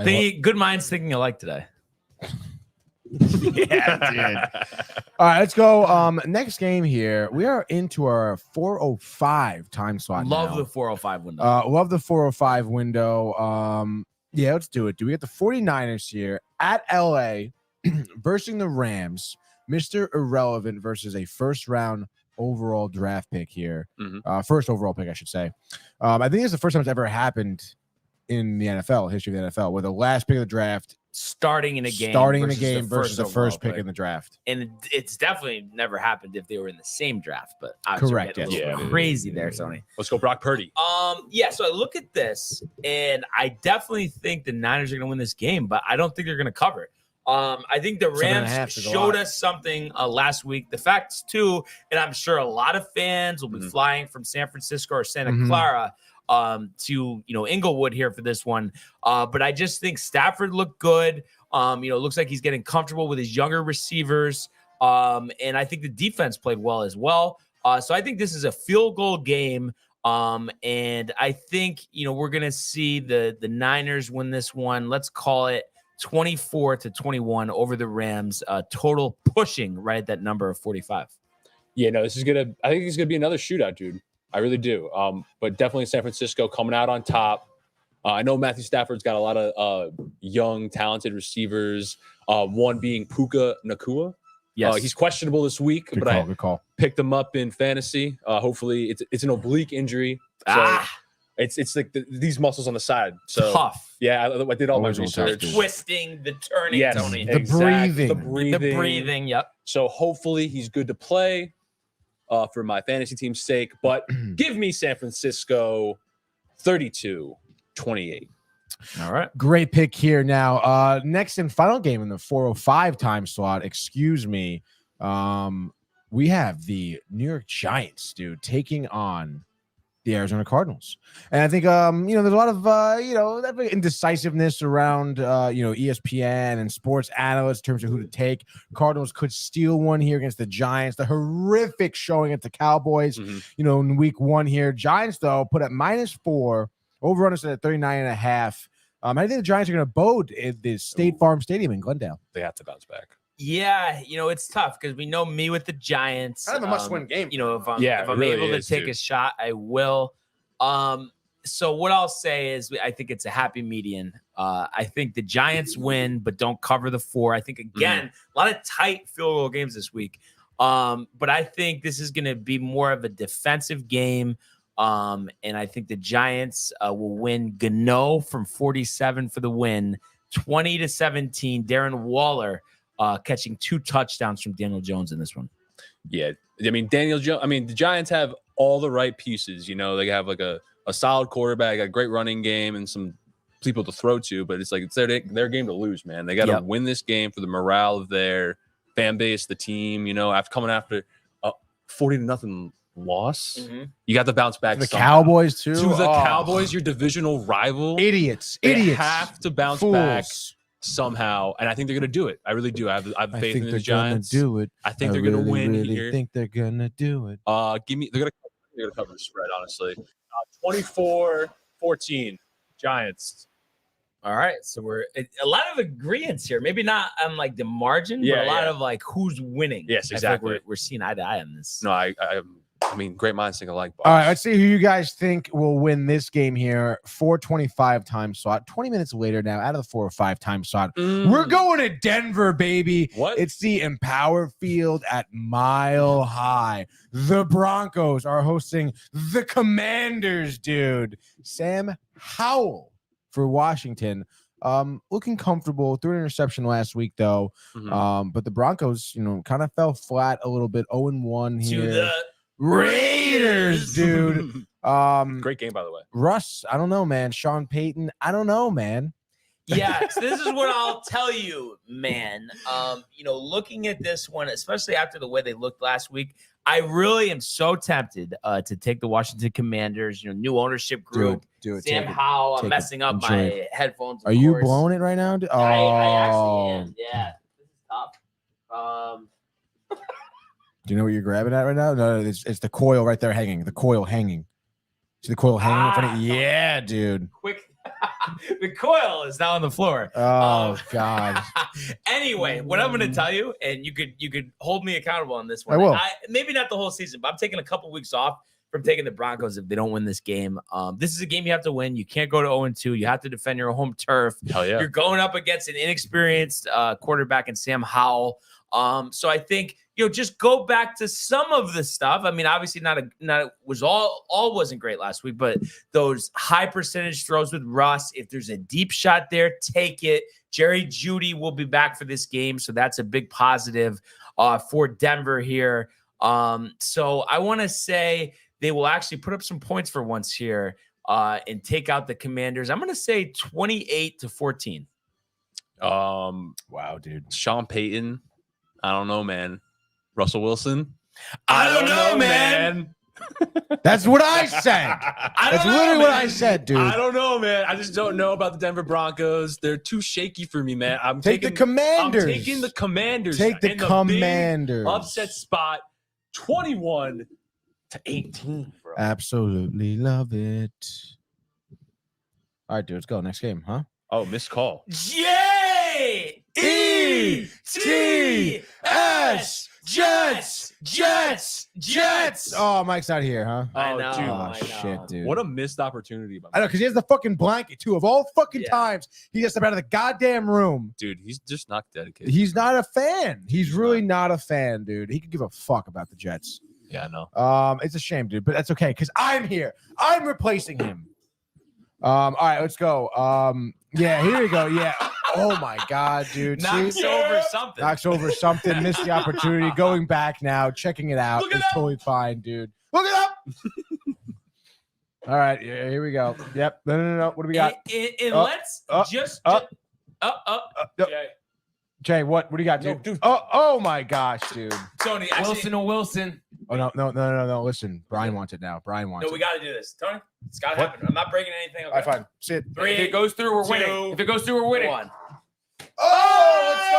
Good minds thinking alike today. Yeah, dude. All right, let's go. Next game here. We are into our 4:05 time slot. Love now. the 4:05 window. Love the 4:05 window. Yeah, let's do it. Do we get the 49ers here at LA versus the Rams? Mr. Irrelevant versus a first-round overall draft pick here. First overall pick, I should say. I think it's the first time it's ever happened in the NFL, history of the NFL, where the last pick of the draft starting in a game versus the first pick in the draft. And it's definitely never happened if they were in the same draft, but correct. A little crazy there, Tony. Let's go Brock Purdy. So I look at this and I definitely think the Niners are going to win this game, but I don't think they're going to cover. I think the Rams showed us something last week. The facts too, and I'm sure a lot of fans will be flying from San Francisco or Santa Clara to Inglewood here for this one. But I just think Stafford looked good. It looks like he's getting comfortable with his younger receivers. And I think the defense played well as well. So I think this is a field goal game. And I think, we're going to see the Niners win this one. Let's call it 24-21 over the Rams, total pushing right at that number of 45. Yeah, no, I think it's going to be another shootout, dude. I really do. But definitely San Francisco coming out on top. I know Matthew Stafford's got a lot of young, talented receivers. One being Puka Nacua. Yes. He's questionable this week, Good call. I picked him up in fantasy. Hopefully, it's an oblique injury. So it's like these muscles on the side. So tough. Yeah, I did all my research. The twisting, the turning, Tony. The breathing. The breathing, yep. So hopefully he's good to play for my fantasy team's sake. But give me San Francisco 32-28. All right. Great pick here. Now, next and final game in the 4:05 time slot. Excuse me. We have the New York Giants, dude, taking on the Arizona Cardinals. And I think, there's a lot of, indecisiveness around, ESPN and sports analysts in terms of who to take. Cardinals could steal one here against the Giants. The horrific showing at the Cowboys, in week 1 here. Giants, though, put at -4. Over-under at 39.5. I think the Giants are going to abode at the State Farm Stadium in Glendale. They have to bounce back. Yeah, it's tough because we know me with the Giants. Kind of a must-win game. If I'm able to take a shot, I will. So what I'll say is I think it's a happy median. I think the Giants win, but don't cover the 4. I think, again, a lot of tight field goal games this week. But I think this is going to be more of a defensive game. And I think the Giants will win. Gano from 47 for the win, 20-17. Darren Waller catching 2 touchdowns from Daniel Jones in this one. Yeah, Daniel Jones. The Giants have all the right pieces. They have like a solid quarterback, a great running game, and some people to throw to, but it's like it's their game to lose, man. They got to win this game for the morale of their fan base, the team. You know, after coming after a 40-0 loss, you got to bounce back. The Cowboys too. To the Cowboys, your divisional rival. Idiots. They have to bounce back somehow, and I think they're going to do it. I really do. I have faith in the Giants. Do it. I think they're going to win here. I think they're going to do it. They're going to cover the spread, honestly. 24-14 Giants. All right, so we're a lot of agreements here. Maybe not on like the margin, but a lot of like who's winning. Yes, exactly. We're seeing eye to eye on this. No, I mean, great minds think alike. All right, let's see who you guys think will win this game here. 4:25 time slot. 20 minutes later now, out of the 4 or 5 time slot, we're going to Denver, baby. What? It's the Empower Field at Mile High. The Broncos are hosting the Commanders, dude. Sam Howell for Washington. Looking comfortable. Threw an interception last week, though. But the Broncos, kind of fell flat a little bit. 0-1 here. To the Raiders, dude. Great game, by the way. Russ, I don't know, man. Sean Payton, I don't know, man. Yes, this is what I'll tell you, man. Looking at this one, especially after the way they looked last week, I really am so tempted to take the Washington Commanders. New ownership group. Do it. Sam Howell. I'm messing up my headphones. Are you blowing it right now? Oh, I actually am. Yeah, this is tough. Do you know what you're grabbing at right now? No, it's the coil right there hanging. The coil hanging. See the coil hanging in front of you? Yeah, dude. Quick. The coil is now on the floor. Oh, God. Anyway, what I'm going to tell you, and you could hold me accountable on this one. I will. Maybe not the whole season, but I'm taking a couple weeks off from taking the Broncos if they don't win this game. This is a game you have to win. You can't go to 0-2. You have to defend your home turf. Hell yeah. You're going up against an inexperienced quarterback in Sam Howell. So I think just go back to some of the stuff. I mean, obviously all wasn't great last week, but those high percentage throws with Russ, if there's a deep shot there, take it. Jerry Jeudy will be back for this game, so that's a big positive for Denver here. So I want to say they will actually put up some points for once here and take out the Commanders. I'm going to say 28-14. Wow, dude. Sean Payton. I don't know, man. Russell Wilson. I don't know, man. That's what I said. That's literally what I said, dude. I don't know, man. I just don't know about the Denver Broncos. They're too shaky for me, man. Take the Commanders. I'm taking the Commanders. Take the in Commanders. Big upset spot, 21-18, bro. Absolutely love it. All right, dude. Let's go. Next game, huh? Oh, missed call. J-E-T-S. Jets. Oh, Mike's not here, huh? I know. Dude. Oh, shit, dude. What a missed opportunity. I know, because he has the fucking blanket, too. Of all fucking times, he gets up out of the goddamn room. Dude, he's just not dedicated. He's not a fan. He's really not a fan, dude. He could give a fuck about the Jets. Yeah, I know. It's a shame, dude, but that's okay, because I'm here. I'm replacing him. All right, let's go. Yeah, here we go. Yeah. Oh my God, dude. Knocks over something. Missed the opportunity. Going back now, checking it out. It's totally fine, dude. Look it up. All right, yeah, here we go. Yep. No. What do we got? Let's just. Jay, what do you got, dude? Dude. Oh my gosh, dude. Tony, Wilson. Oh no. Listen, Brian wants it now. Brian wants No, we got to do this. Tony, it's got to happen. I'm not breaking anything. Okay. All right, fine. Sit. 3, If it goes through, we're winning. If it goes through, we're winning. 1. Oh, let's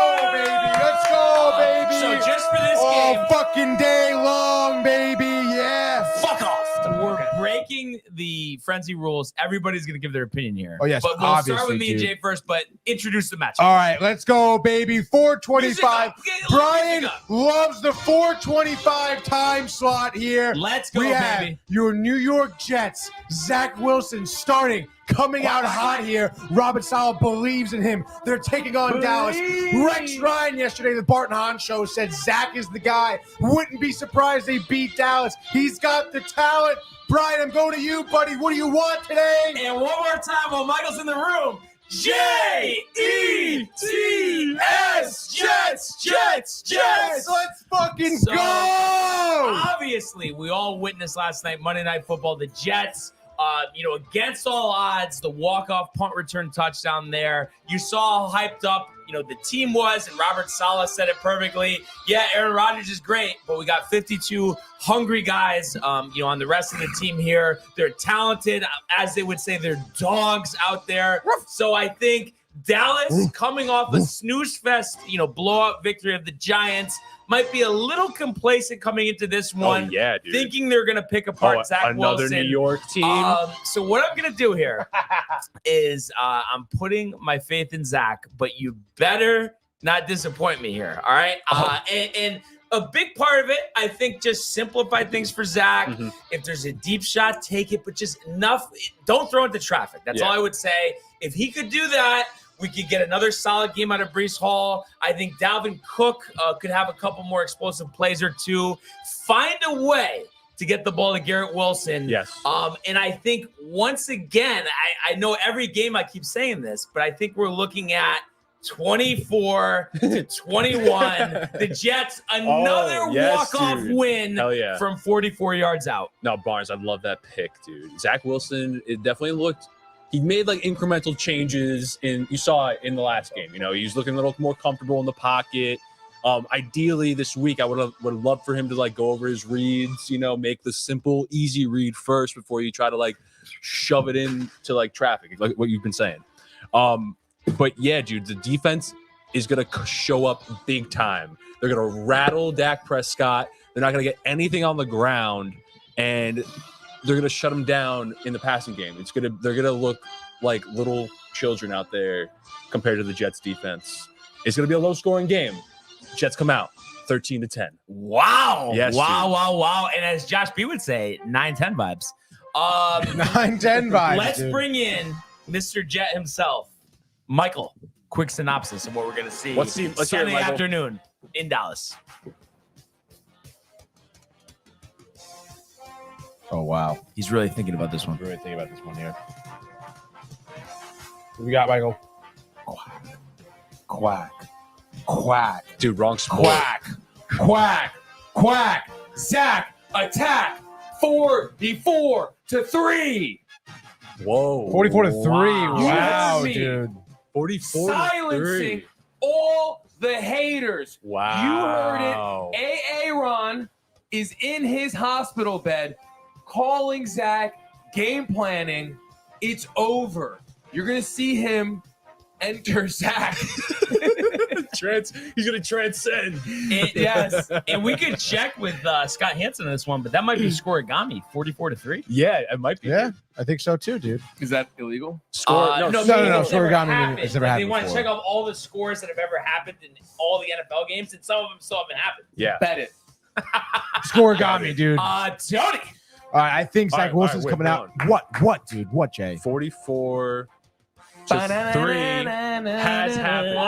go, baby. So just for this game, all fucking day long, baby. Yeah. fuck off. We're breaking the frenzy rules. Everybody's going to give their opinion here. Oh, yes, But we'll obviously, start with me and dude. Jay first, but introduce the match. All right, let's go, baby. 425. Music up. Brian Music up. loves the 425 time slot here. Let's go, we have baby. your New York Jets, Zach Wilson, starting, coming out hot here. Robert Saleh believes in him. They're taking on Dallas. Rex Ryan yesterday, the Barton Hahn show, said Zach is the guy. Wouldn't be surprised they beat Dallas. He's got the talent. Brian, I'm going to you, buddy. What do you want today? And one more time while Michael's in the room. J-E-T-S. Jets. Let's fucking So, go. Obviously, we all witnessed last night, Monday Night Football, the Jets Against all odds, the walk-off punt return touchdown there. You saw how hyped up, the team was, and Robert Saleh said it perfectly. Yeah, Aaron Rodgers is great, but we got 52 hungry guys, on the rest of the team here. They're talented. As they would say, they're dogs out there. So I think Dallas, coming off a snooze fest, blowout victory of the Giants, might be a little complacent coming into this one. Oh, yeah, dude. Thinking they're going to pick apart Zach another Wilson. New York team. So what I'm going to do here is I'm putting my faith in Zach, but you better not disappoint me here, all right? And a big part of it, I think, just simplify things for Zach. Mm-hmm. If there's a deep shot, take it, but just enough. Don't throw into traffic. That's all I would say. If he could do that, we could get another solid game out of Breece Hall. I think Dalvin Cook could have a couple more explosive plays or two. Find a way to get the ball to Garrett Wilson. Yes. And I think, once again, I know every game I keep saying this, but I think we're looking at 24 to 21. The Jets, another walk-off win from 44 yards out. No, Barnes, I love that pick, dude. Zach Wilson, it definitely looked – he made incremental changes you saw it in the last game. He was looking a little more comfortable in the pocket. Ideally this week, I would have loved for him to go over his reads, make the simple, easy read first before you try to shove it into traffic, like what you've been saying. But yeah, dude, the defense is going to show up big time. They're going to rattle Dak Prescott. They're not going to get anything on the ground, and they're going to shut them down in the passing game. They're going to look like little children out there compared to the Jets defense. It's going to be a low scoring game. Jets come out 13-10. Wow. Yes, wow. And as Josh B would say, 9-10 vibes. 9-10 vibes. Let's bring in Mr. Jet himself. Michael, quick synopsis of what we're going to see Let's hear it, Sunday Michael. afternoon in Dallas. Oh, wow. He's really thinking about this one. Really thinking about this one here. What we got, Michael? Quack. Dude, wrong sport. Quack. Zach, attack. 44-3. Whoa. 44-3. Wow, You heard me. dude. 44-3. Silencing all the haters. Wow. You heard it. Aaron is in his hospital bed calling Zach, game planning. It's over. You're going to see him enter Zach. He's going to transcend. Yes. And we could check with Scott Hansen on this one, but that might be scoregami, 44-3. Yeah, it might be. Yeah, I think so too, dude. Is that illegal? No, it's scoregami happened. it's never They happened want to before. check off all the scores that have ever happened in all the NFL games, and some of them still haven't happened. Yeah. Bet it. Scoregami, dude. Tony. All right, I think Zach All right, Wilson's wait, coming hold out. What, dude? What, Jay? 44-3 has happened.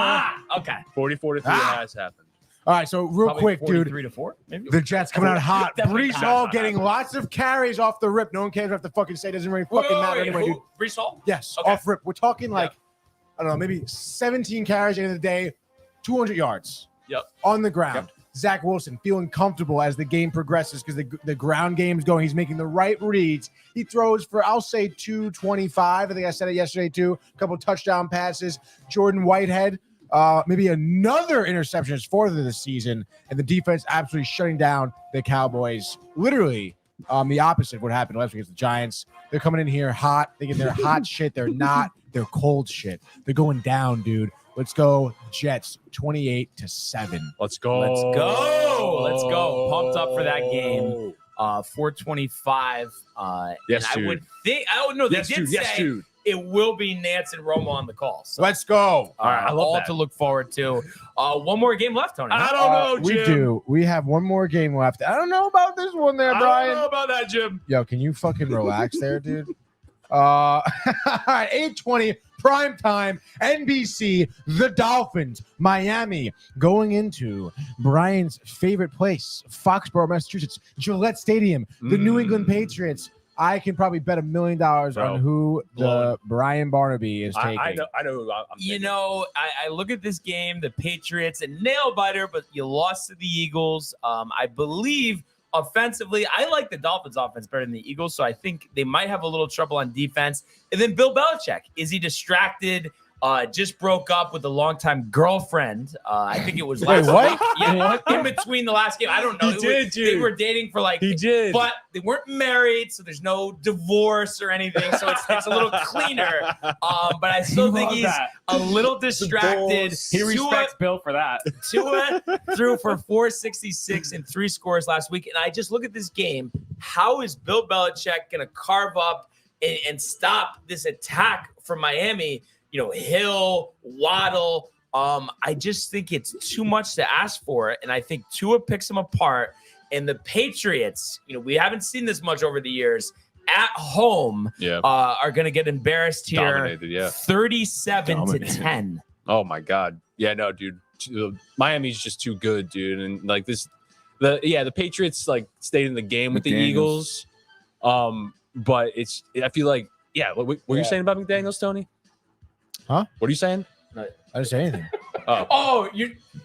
Okay. 44-3 has happened. All right, so real Probably quick, dude. 43-4, maybe. The Jets coming out hot. Definitely Breece not. Hall getting lots of carries off the rip. No one cares what to fucking say. Doesn't really fucking matter anyway, dude. Breece Hall? Yes, Okay. off rip. We're talking I don't know, maybe 17 carries at the end of the day, 200 yards. Yep. On the ground. Zach Wilson feeling comfortable as the game progresses because the ground game is going. He's making the right reads. He throws for, I'll say, 225. I think I said it yesterday, too. A couple touchdown passes. Jordan Whitehead, maybe another interception, his fourth of the season. And the defense absolutely shutting down the Cowboys. Literally the opposite of what happened last week against the Giants. They're coming in here hot, thinking they're hot shit. They're not. They're cold shit. They're going down, dude. Let's go Jets 28-7. Let's go. Let's go. Pumped up for that game. 425. Yes, and dude. I would think, I don't know, they Yes, did dude. say Yes, dude. it will be Nance and Romo on the call. So, Let's go. All right, I love all that. to look forward to. One more game left, Tony. I don't know, We Jim. do. We have one more game left. I don't know about this one there, I Brian. don't know about that, Jim. Yo, can you fucking relax there, dude? All right, 8:20 prime time, NBC, the Dolphins, Miami, going into Brian's favorite place, Foxborough, Massachusetts, Gillette Stadium, the New England Patriots. I can probably bet $1 million on who the Brian Barnaby is taking. I know who I'm You taking. know, I look at this game, the Patriots, and nail biter, but you lost to the Eagles. I believe offensively, I like the Dolphins offense better than the Eagles, so I think they might have a little trouble on defense. And then Bill Belichick, is he distracted? Just broke up with a longtime girlfriend. I think it was last week. Yeah, in between the last game. I don't know. They were dating for like. He did. But they weren't married, so there's no divorce or anything. So it's a little cleaner. But I still think he's a little distracted. He respects Bill for that. Tua threw for 466 and 3 scores last week. And I just look at this game. How is Bill Belichick going to carve up and stop this attack from Miami? You know, Hill, Waddle. I just think it's too much to ask for. And I think Tua picks them apart. And the Patriots, you know, we haven't seen this much over the years, at home are going to get embarrassed here. Dominated, 37-10. Oh, my God. Yeah, no, dude. Miami's just too good, dude. And, like, the Patriots, like, stayed in the game with the Eagles. But I feel like, what were you saying about McDaniels, Tony? Huh? What are you saying? I didn't say anything.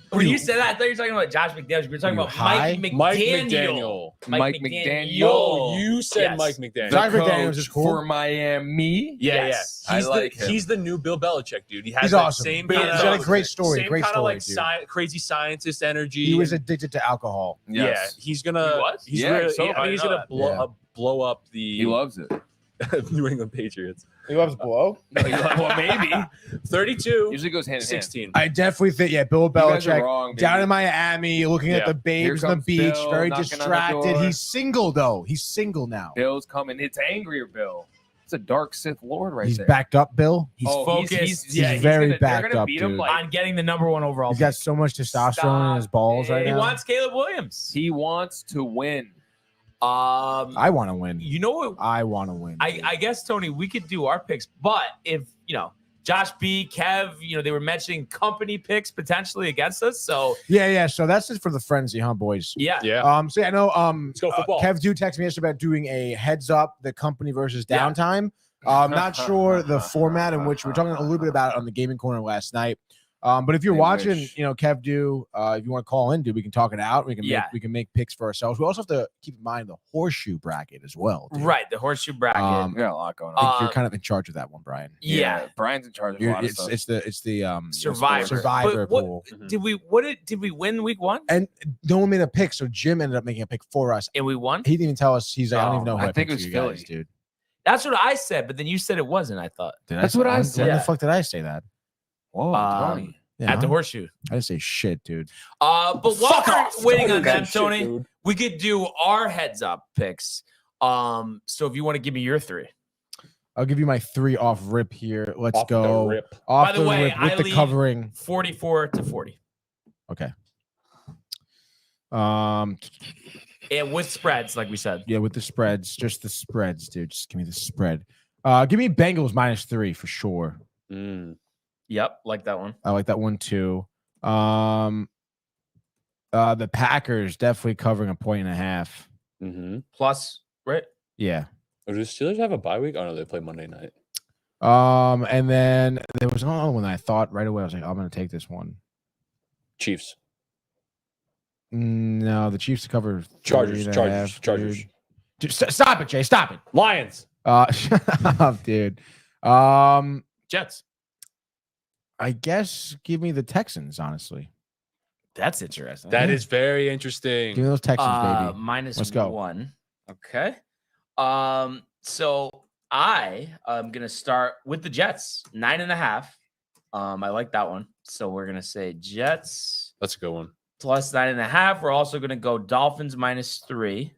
When you said that, I thought you were talking about Josh McDaniels. We were talking about Mike McDaniel. Mike McDaniel. Yo, you said Mike McDaniel. Josh McDaniels is cool. For Miami. Yes. He's I like him. He's the new Bill Belichick, dude. He's awesome. Same He's kind got of a great story. Same Great kind story, of dude. like crazy scientist energy. He was addicted to alcohol. Yes. Yeah, he's gonna. He was? He's Yeah, really, so I think he's gonna blow up the He loves it. New England Patriots. He loves blow. Well, maybe. 32. Usually goes hand in hand. 16. I definitely think, Bill guys are Belichick wrong, baby. down in Miami, looking at Yeah. the babes Here on the comes beach, Bill very knocking on the distracted. door. He's single though. He's single now. Bill's coming. It's angrier Bill. It's a dark Sith Lord right He's there. backed up, Bill. He's focused. He's very they're backed gonna up, beat him dude. like on getting the number 1 overall. He's got so much testosterone in his balls right He now. wants Caleb Williams. he wants to win. I want to win. You know what? I want to win. I guess, Tony, we could do our picks, but if, you know, Josh B, Kev, you know, they were mentioning company picks potentially against us. So yeah. So that's just for the frenzy, huh, boys? yeah. So I know. Let's go football. Kev do text me yesterday about doing a heads up, the company versus downtime. I'm not sure the format in which we're talking a little bit about it on the gaming corner last night. But if you're watching, you know, Kev do, if you want to call in, dude, we can talk it out. We can make picks for ourselves. We also have to keep in mind the horseshoe bracket as well. Dude. Right, the horseshoe bracket. We got a lot going I on. think you're kind of in charge of that one, Brian. Yeah. Brian's in charge of a lot of stuff. It's the But Survivor pool. Did we win week 1? And no one made a pick, so Jim ended up making a pick for us. And we won? He didn't even tell us. He's like, I don't even know who I think picked it was you Philly. guys, dude. That's what I said, but then you said it wasn't, I thought. That's what I said. When the fuck did I say that? Whoa, Tony. Yeah, At the horseshoe. I didn't say shit, dude. But while we're waiting on them, Shit, Tony, dude. we could do our heads up picks. So if you want to give me your 3. I'll give you my 3 off rip here. Let's Off the go. rip. Off By the way, rip with I the lead covering. 44-40. Okay. And with spreads, like we said. Yeah, with the spreads, just the spreads, dude. Just give me the spread. Give me Bengals -3 for sure. Yep, like that one. I like that one too. The Packers definitely covering 1.5 Plus, right? Yeah. Oh, do the Steelers have a bye week? Oh no, they play Monday night. And then there was another one that I thought right away. I was like, I'm gonna take this one. Chiefs. No, the Chiefs cover Chargers. 3.5, Chargers. dude. Just stop it, Jay. Stop it. Lions. Shut up, dude. Jets. I guess give me the Texans, honestly. That's interesting. That is very interesting. Give me those Texans, baby. Minus Let's go. 1. Okay. So I am gonna start with the Jets, 9.5. I like that one. So we're gonna say Jets That's a good one. plus 9.5. We're also gonna go Dolphins -3.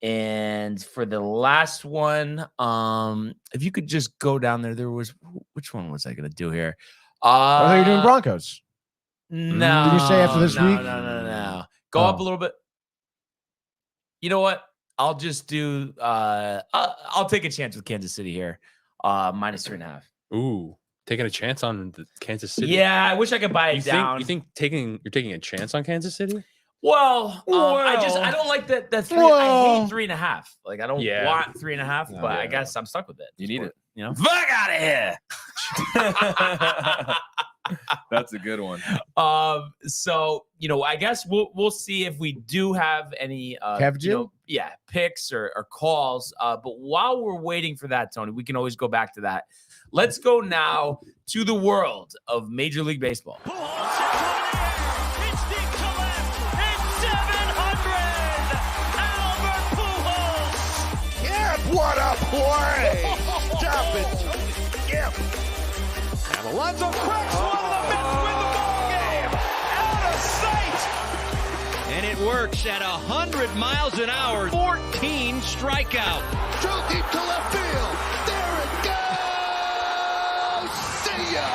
And for the last one, if you could just go down there, which one was I gonna do here? I thought you were doing Broncos. No. Did you say after this week? No. Go up a little bit. You know what? I'll just do. I'll take a chance with Kansas City here, -3.5. Ooh, taking a chance on the Kansas City. Yeah, I wish I could buy it down. You think you're taking a chance on Kansas City? Well, I don't like that. That 3. I hate 3.5. Like I don't want 3.5, but I guess I'm stuck with it. You need it. You know, fuck out of here. That's a good one. So I guess we'll see if we do have any picks or calls. But while we're waiting for that, Tony, we can always go back to that. Let's go now to the world of Major League Baseball. What a play! Stop it, Tony. Yep. And Alonso cracks one of the Mets win the ball game. Out of sight. And it works at 100 miles an hour. 14 strikeout. Too deep to left field. There it goes. See ya.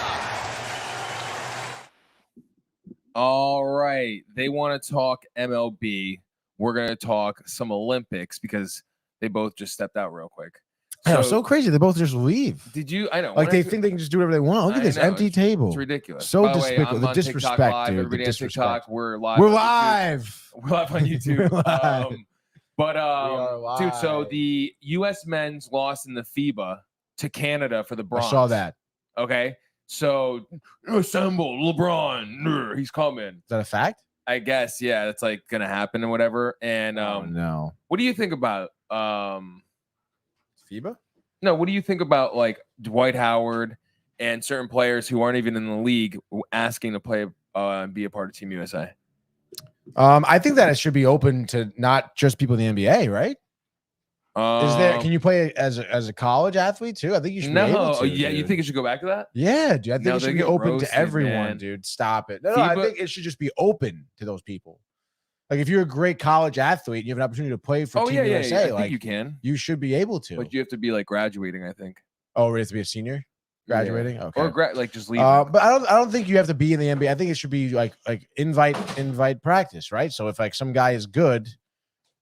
All right. They want to talk MLB. We're going to talk some Olympics because they both just stepped out real quick. I know, so crazy. They both just leave. Did you? I know. Like they think they can just do whatever they want. Look at this empty table. It's ridiculous. So By the way, despicable. I'm The on disrespect, TikTok live. dude. Everybody The on disrespect. TikTok. We're live. We're on live. YouTube. We're live on YouTube. We're live. Dude, so the U.S. men's lost in the FIBA to Canada for the bronze. I saw that. Okay. So assemble LeBron. He's coming. Is that a fact? I guess. Yeah. That's like going to happen and whatever. And no. what do you think about FIBA? No, what do you think about like Dwight Howard and certain players who aren't even in the league asking to play and be a part of Team USA? I think that it should be open to not just people in the NBA, right? Is there? Can you play as a college athlete too? I think you should. No, be able to, yeah, dude. you think it should go back to that? Yeah, dude. I think No, it they should be get open roasted, to everyone, man. dude. Stop it. No, I FIBA think it should just be open to those people. Like if you're a great college athlete, and you have an opportunity to play for Team USA. I like think you can, you should be able to. but you have to be like graduating. I think. Oh, really? Have to be a senior, graduating, okay. Or like just leave. But I don't think you have to be in the NBA. I think it should be like invite practice, right? So if like some guy is good,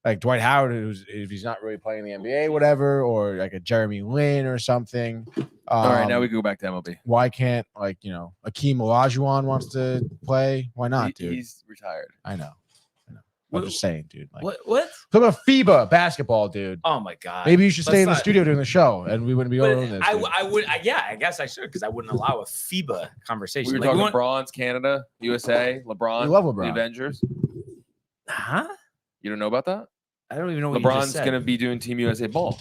like Dwight Howard, if he's not really playing in the NBA, whatever, or like a Jeremy Lin or something. All right, now we can go back to MLB. Why can't Akeem Olajuwon wants to play? Why not, dude? He's retired. I know. I'm just saying, dude. Like, What? talk about FIBA basketball, dude. Oh my god. Maybe you should stay Let's in the not- studio during the show, and we wouldn't be But over this. dude. I would. Yeah, I guess I should because I wouldn't allow a FIBA conversation. We were Like, talking bronze, Canada, USA, LeBron. We love LeBron. The Avengers. Huh? You don't know about that? I don't even know what you just LeBron's said. gonna be doing Team USA ball.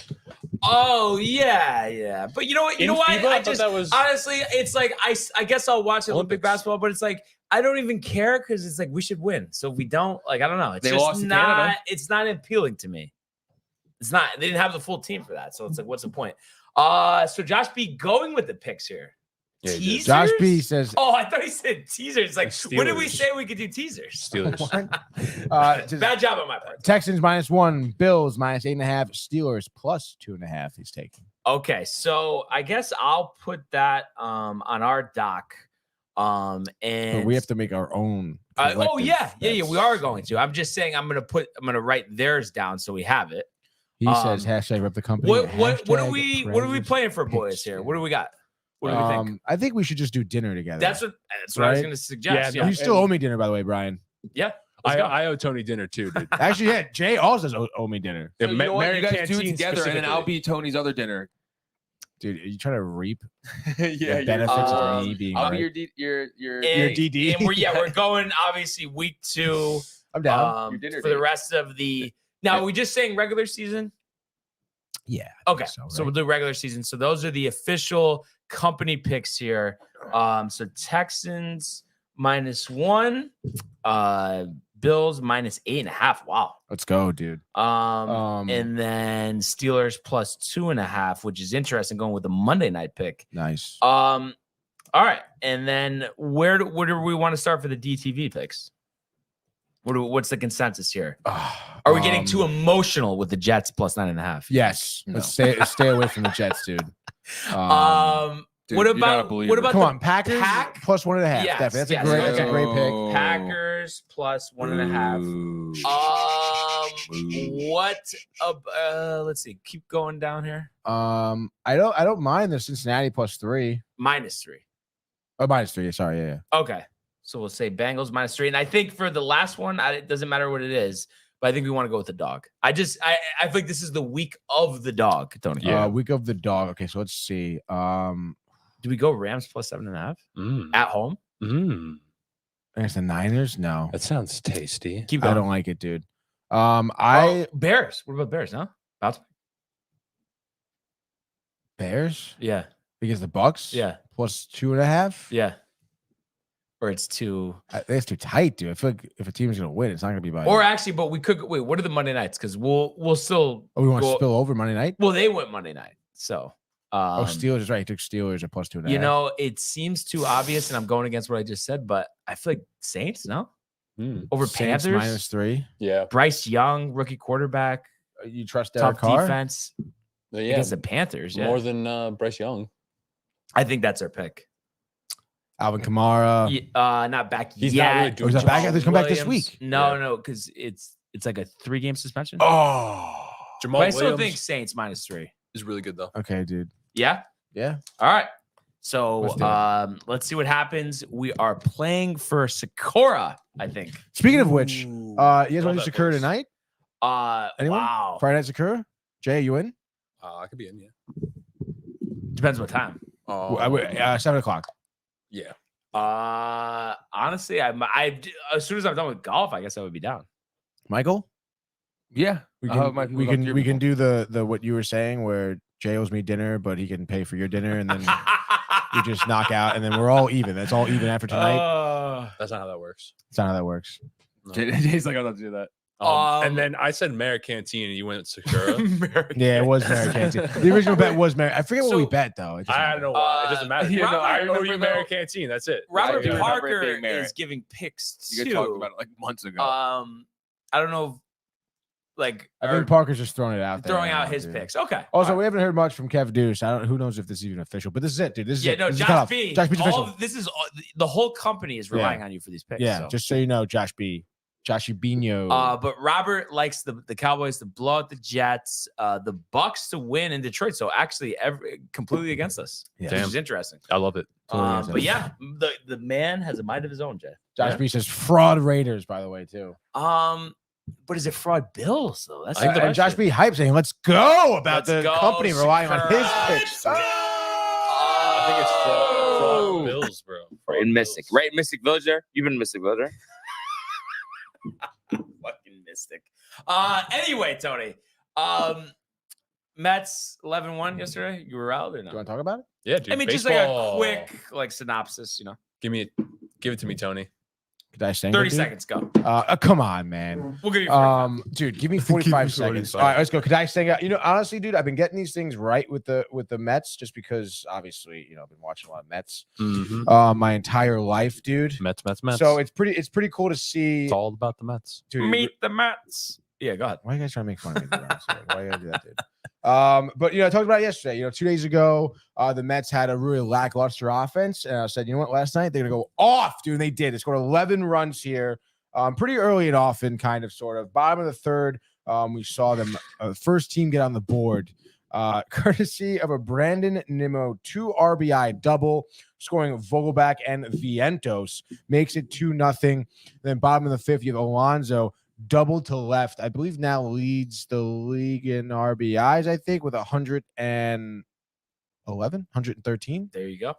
Oh yeah. But you know what? You know what? FIBA? I I thought just that was- honestly, it's like I guess I'll watch Olympic Olympics. basketball, but it's like I don't even care because it's like we should win. So if we don't, like I don't know. It's They just lost to not. Canada. It's not appealing to me. It's not. They didn't have the full team for that. So it's like, what's the point? So Josh B going with the picks here. Yeah, he did. Teasers? Josh B says, Oh, I thought he said teasers. Like, when did we Steelers. say we could do teasers? Steelers. Bad job on my part. Texans -1, Bills -8.5, Steelers +2.5. He's taking. Okay, so I guess I'll put that on our doc. And But we have to make our own. oh collective yeah, bets. we are going to. I'm just saying I'm gonna write theirs down so we have it. He says hashtag rep the company. What are hashtag we President's playing for boys picks. here? What do we got? What do we think? I think we should just do dinner together. That's what I was right? gonna suggest. Yeah, Yeah, You still owe me dinner, by the way, Brian. yeah. Let's go. I owe Tony dinner too, dude. Actually, yeah, Jay also does owe me dinner. So you know what? You Mary guys do it Canteen together, and then I'll specifically. be Tony's other dinner. Dude, are you trying to reap Yeah, the benefits of um, me being I'll right? be your Your And- DD. And we're going obviously week 2 I'm down. Your dinner for the date. rest of the. Now, are we just saying regular season? Yeah. Okay, so, so right? we'll do regular season. So those are the official company picks here. So Texans -1, Bills -8.5. Wow. Let's go, dude. And then Steelers +2.5, which is interesting, going with the Monday night pick. Nice. All right, and then where do we want to start for the DTV picks? What's the consensus here? Are we getting too emotional with the Jets +9.5? Yes. No. Let's stay away from the Jets, dude. Dude, what you're not a about believer. the Come on, Packers Pack? +1.5. Yes, Definitely. yes. That's a great pick. Oh. Packers +1.5. What? Let's see. Keep going down here. I don't mind the Cincinnati +3. -3. Oh, -3. Sorry, yeah. Okay, so we'll say Bengals -3, and I think for the last one, it doesn't matter what it is, but I think we want to go with the dog. I feel like this is the week of the dog, Tony. Week of the dog. Okay, so let's see. Do we go Rams plus 7.5 Mm. at home? Mm. Against the Niners? No. That sounds tasty. Keep going. I don't like it, dude. Bears. What about Bears? No, Bears yeah, against the Bucks. yeah, Plus 2.5. yeah. Or it's too. It's too tight, dude. I feel like if a team's gonna win, it's not gonna be by. Or actually, but we could wait. What are the Monday nights? Because we'll still. we want to go- spill over Monday night. Well, they went Monday night, so. Steelers is right. He took Steelers at plus 2.5. You know, it seems too obvious, and I'm going against what I just said, but I feel like Saints, no? Over Saints Panthers. -3. Yeah. Bryce Young, rookie quarterback, You trust Derek tough Carr? defense against the Panthers. Yeah. More than Bryce Young. I think that's our pick. Alvin Kamara. Not back He's yet. not really doing Or is that back? Jamal He's come back this Williams. week. No, because it's like a 3-game suspension. Oh. Jamal But I still Williams think Saints -3. is really good though. Okay, dude. Yeah. Yeah. All right. So Let's do it. let's see what happens. We are playing for Sakura, I think. Speaking of which, you Ooh. guys want to do that Sakura place. tonight? Anyone? Wow. Friday night Sakura? Jay, you in? I could be in, yeah. Depends what time. 7 o'clock. Yeah. Honestly, I as soon as I'm done with golf, I guess I would be down. Michael? Yeah. We I'll have can my people we come can to your we can people. do the what you were saying where Jay owes me dinner, but he can pay for your dinner, and then we just knock out, and then we're all even. That's all even after tonight. That's not how that works. That's not how that works. No. Jay's like, I'll not do that. And then I said Merritt Canteen and you went Sakura. Yeah, it was Mary Canteen. The original bet was Mary. I forget what we So- bet though. It just I don't know why. It doesn't matter. yeah, no, I I owe you remember Merritt though- Canteen. That's it. Robert I do remember it Parker being Merritt. is giving picks You too. guys talked about it like months ago. I don't know, like I or think Parker's just throwing it out there. throwing right out now, his dude. picks. Okay. Also, All we right. haven't heard much from Kev Deuce. I don't. Who knows if this is even official? But this is it, dude. This is Yeah, it. no, This is the Josh cutoff. B. Josh B's official. This is the whole company is relying on you for these picks. Yeah, so. just so you know, Josh B. Joshy Bino. But Robert likes the Cowboys to blow out the Jets, the Bucks to win in Detroit. So actually, completely against us, Yeah. which is interesting. I love it. But yeah, the man has a mind of his own, Jay. Josh B says fraud Raiders, by the way, too. But is it fraud Bills though? That's I think the And Josh B hype saying, "Let's go!" about Let's the go, company relying on his Sakura. picks. I think it's fraud Bills, bro. Right in Mystic. Right in Mystic Village there? You've been in Mystic Village there? fucking mystic. Anyway, Tony. Mets 11-1 yesterday. You were out or Do you no? want to talk about it? Yeah, dude. I mean, baseball. just like a quick synopsis, Give it to me, Tony. Could I sing? 30 seconds, go. Come on, man. We'll give you Dude, give me 45 seconds. 45. All right, let's go. Could I sing? You know, honestly, dude, I've been getting these things right with the Mets, just because obviously, you know, I've been watching a lot of Mets my entire life, dude. Mets. So it's pretty cool to see. It's all about the Mets. Dude, Meet the Mets. Yeah, go ahead. why are you guys trying to make fun of me? Dude? Honestly? Why you gotta do that, dude? But you know, I talked about it yesterday. You know, 2 days ago, the Mets had a really lackluster offense, and I said, you know what, last night they're gonna go off, dude. And they did. They scored 11 runs here, pretty early and often, kind of, sort of. Bottom of the third, we saw them first team get on the board, courtesy of a Brandon Nimmo 2 RBI double, scoring Vogelback and Vientos, makes it 2-0. Then bottom of the fifth, you have Alonso. Double to left, I believe now leads the league in RBIs, I think, with 113. There you go.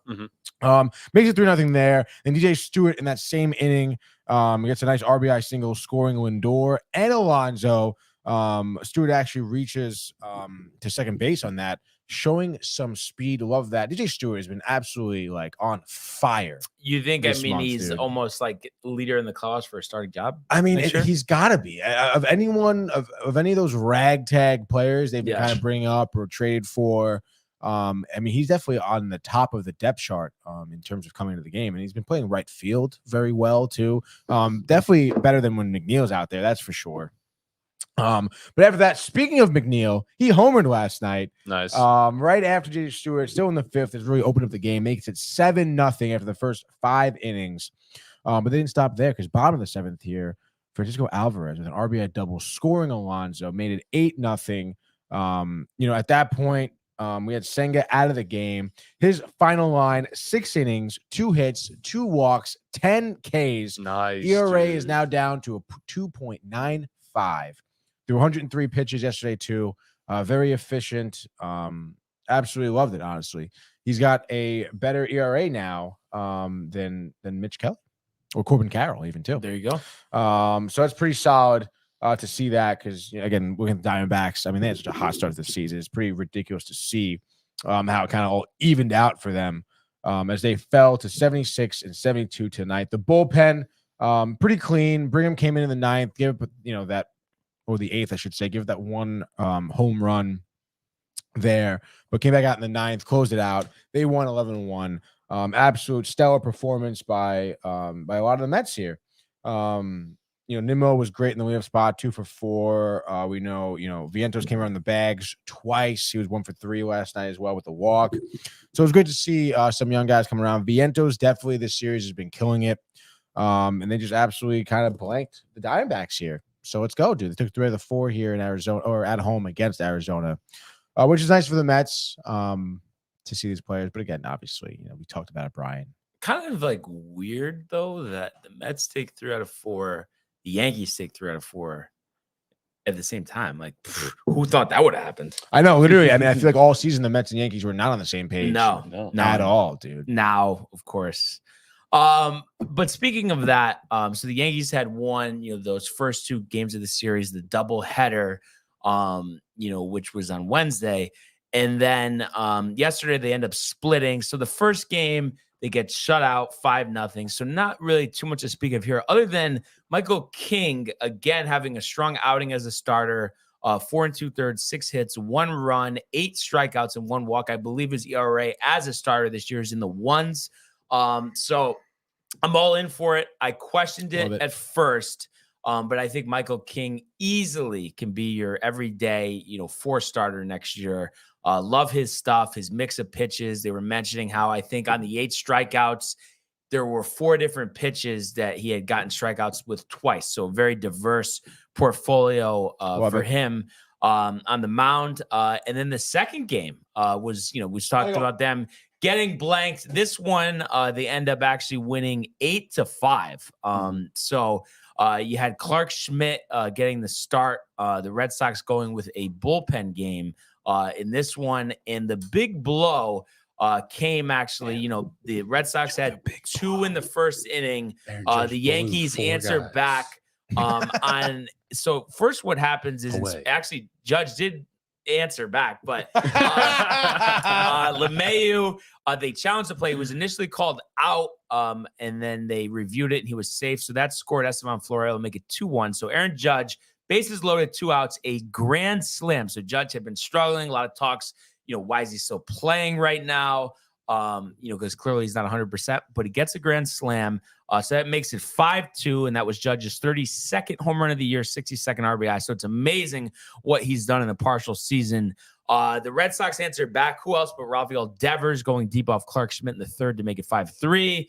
Makes it 3-0 there. And DJ Stewart in that same inning gets a nice RBI single, scoring Lindor and Alonso. Stewart actually reaches to second base on that, showing some speed. Love that. DJ Stewart has been absolutely like on fire. You think, This I mean, month, he's dude. almost like leader in the class for a starting job? I mean, Next year? he's got to be of anyone of any of those ragtag players they've been Yeah. kind of bringing up or traded for. I mean, he's definitely on the top of the depth chart in terms of coming to the game, and he's been playing right field very well too. Definitely better than when McNeil's out there, that's for sure. But after that, speaking of McNeil, he homered last night. Nice. Right after J.J. Stewart, still in the fifth, has really opened up the game, makes it 7-0 after the first 5 innings. But they didn't stop there because bottom of the seventh here, Francisco Alvarez with an RBI double, scoring Alonso, made it 8-0. You know, at that point, we had Senga out of the game. His final line: 6 innings, 2 hits, 2 walks, 10 Ks. Nice. ERA dude. is now down to a 2.95. Threw 103 pitches yesterday too. Very efficient. Absolutely loved it, honestly. He's got a better ERA now than Mitch Kelly or Corbin Carroll even too. There you go. So that's pretty solid to see that because again, looking at the Diamondbacks, I mean, they had such a hot start to the season. It's pretty ridiculous to see how it kind of all evened out for them as they fell to 76 and 72 tonight. The bullpen, pretty clean. Brigham came in the ninth, gave up that, or the eighth, I should say, give that one home run there, but came back out in the ninth, closed it out. They won 11-1. Absolute stellar performance by a lot of the Mets here. Nimmo was great in the leadoff spot, 2 for 4. We know, Vientos came around the bags twice. He was 1 for 3 last night as well with the walk. So it was good to see some young guys come around. Vientos definitely this series has been killing it. And they just absolutely kind of blanked the Diamondbacks here. So let's go, dude. They took 3 of the 4 here in Arizona, or at home against Arizona, which is nice for the Mets to see these players. But again, obviously, we talked about it, Brian. Kind of like weird though that the Mets take 3 out of 4, the Yankees take 3 out of 4 at the same time. Like, who thought that would have happened? I know, literally. I mean, I feel like all season the Mets and Yankees were not on the same page. No, at all, dude. Now, of course. But speaking of that, so the Yankees had won, those first 2 games of the series, the double header, which was on Wednesday. And then yesterday they end up splitting. So the first game, they get shut out 5-0. So not really too much to speak of here, other than Michael King, again, having a strong outing as a starter, 4 2/3, 6 hits, 1 run, 8 strikeouts, and 1 walk. I believe his ERA as a starter this year is in the 1s. So I'm all in for it. I questioned it at first, but I think Michael King easily can be your everyday, 4 starter next year. Love his stuff, his mix of pitches. They were mentioning how I think on the 8 strikeouts, there were 4 different pitches that he had gotten strikeouts with twice. So a very diverse portfolio for him on the mound. And then the second game was, we talked about them getting blanked. This one, they end up actually winning 8-5. So you had Clark Schmidt getting the start. The Red Sox going with a bullpen game in this one. And the big blow came actually, the Red Sox had 2 in the first inning. The Yankees answered back on. So first what happens is actually Judge did answer back, but LeMahieu, they challenged the play. He was initially called out, and then they reviewed it, and he was safe. So that scored Estevan Florial to make it 2-1. So Aaron Judge, bases loaded, 2 outs, a grand slam. So Judge had been struggling. A lot of talks, why is he still playing right now? Because clearly he's not 100%, but he gets a grand slam. So that makes it 5-2, and that was Judge's 32nd home run of the year, 62nd RBI. So it's amazing what he's done in a partial season. The Red Sox answered back. Who else but Rafael Devers going deep off Clark Schmidt in the 3rd to make it 5-3.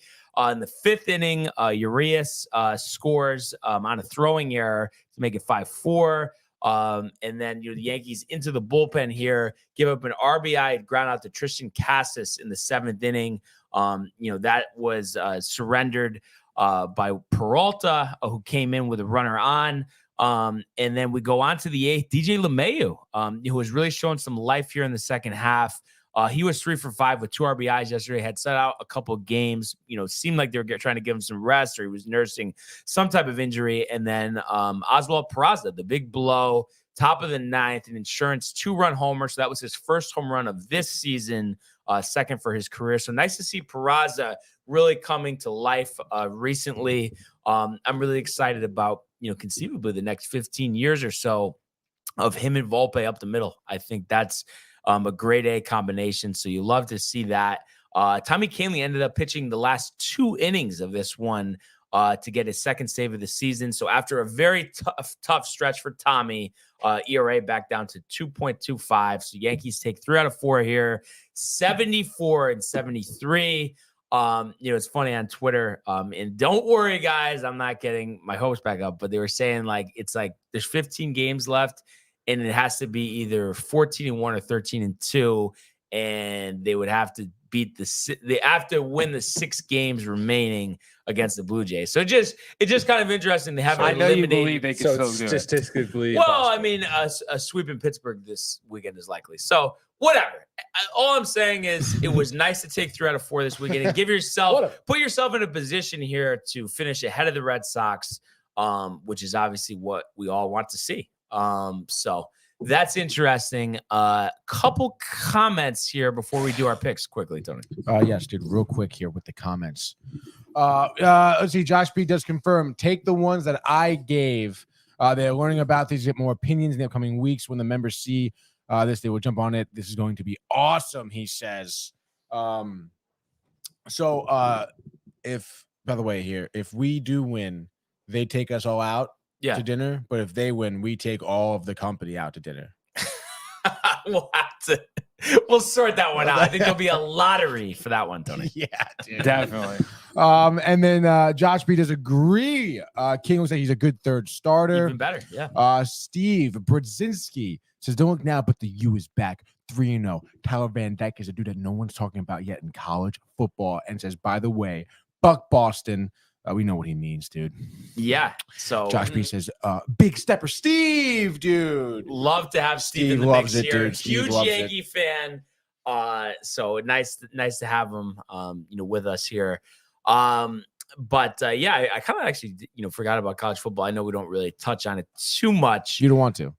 In the 5th inning, Urias scores on a throwing error to make it 5-4. And then the Yankees into the bullpen here, give up an RBI ground out to Tristan Casas in the 7th inning. That was surrendered by Peralta, who came in with a runner on. And then we go on to the 8th, DJ LeMahieu, who was really showing some life here in the second half. He was 3 for 5 with 2 RBIs yesterday, had set out a couple of games, seemed like they were trying to give him some rest, or he was nursing some type of injury. And then Oswald Peraza, the big blow, top of the 9th, an insurance 2-run homer. So that was his first home run of this season, 2nd for his career. So nice to see Peraza really coming to life recently. I'm really excited about, conceivably the next 15 years or so of him and Volpe up the middle. I think that's a grade A combination. So you love to see that. Tommy Kahnle ended up pitching the last 2 innings of this one to get his 2nd save of the season. So after a very tough stretch for Tommy, ERA back down to 2.25. So Yankees take 3 out of 4 here, 74 and 73. It's funny on Twitter. And don't worry, guys, I'm not getting my hopes back up, but they were saying it's like there's 15 games left, and it has to be either 14-1 or 13-2, and they would have to they have to win the 6 games remaining against the Blue Jays. So it's just kind of interesting. They haven't I know you eliminated. believe they can So still it's do it. statistically Well, possible. I mean, a sweep in Pittsburgh this weekend is likely. So whatever. All I'm saying is it was nice to take 3 out of 4 this weekend and put yourself in a position here to finish ahead of the Red Sox, which is obviously what we all want to see. So that's interesting. Couple comments here before we do our picks quickly, Tony. Yes, dude, real quick here with the comments. Let's see. Josh B does confirm. Take the ones that I gave. They're learning about these, get more opinions in the upcoming weeks. When the members see this, they will jump on it. This is going to be awesome, he says. If, by the way, here, if we do win, they take us all out to dinner. But if they win, we take all of the company out to dinner. We'll sort that one out. I think there'll be a lottery for that one, Tony. Yeah, dude. Definitely. And then Josh B does agree. King will say he's a good third starter. Even better, yeah. Steve Brodzinski says, don't look now, but the U is back 3-0. Tyler Van Dyke is a dude that no one's talking about yet in college football. And says, by the way, Buck Boston. We know what he means, dude. Yeah. So Josh B says, big stepper Steve, dude. Love to have Steve in the loves mix it, here. dude. Steve Huge loves Yankee fan. So nice to have him with us here. But I kind of actually forgot about college football. I know we don't really touch on it too much. You don't want to.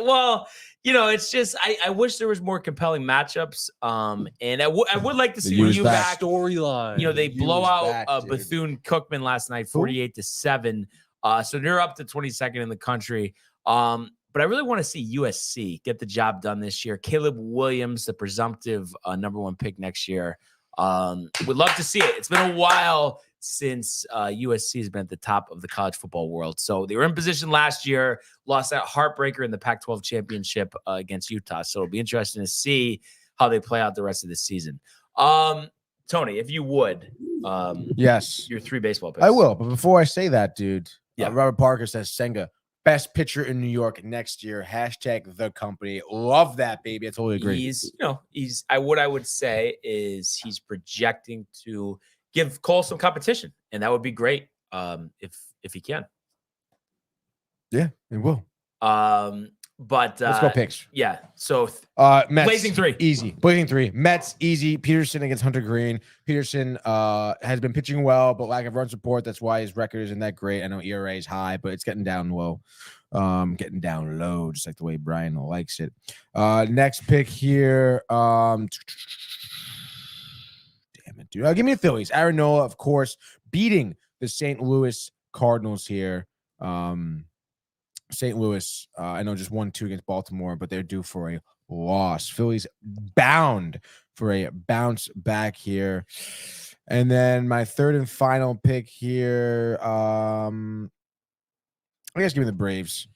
Well, it's just I wish there was more compelling matchups. And I would like to see U's you back. back. Storyline. They blow out back, dude. Bethune-Cookman last night, 48-7. So they're up to 22nd in the country. But I really want to see USC get the job done this year. Caleb Williams, the presumptive number 1 pick next year. Would love to see it. It's been a while since USC has been at the top of the college football world. So they were in position last year, lost that heartbreaker in the Pac-12 championship against Utah. So it'll be interesting to see how they play out the rest of the season. Tony, if you would, Yes, your 3 baseball picks. I will. But before I say that, dude, Yeah. Robert Parker says Senga, best pitcher in New York next year. # the company. Love that, baby. I totally agree. What I would say is he's projecting to give Cole some competition, and that would be great if he can. Yeah, it will. But Let's go picks. Yeah. So Mets, Blazing 3. Easy. Blazing 3. Mets, easy. Peterson against Hunter Green. Peterson has been pitching well, but lack of run support. That's why his record isn't that great. I know ERA is high, but it's getting down low. Getting down low, just like the way Brian likes it. Next pick here. Damn it, dude. Give me the Phillies. Aaron Nola, of course, beating the St. Louis Cardinals here. St. Louis, I know just 1-2 against Baltimore, but they're due for a loss. Phillies bound for a bounce back here. And then my third and final pick here, I guess give me the Braves.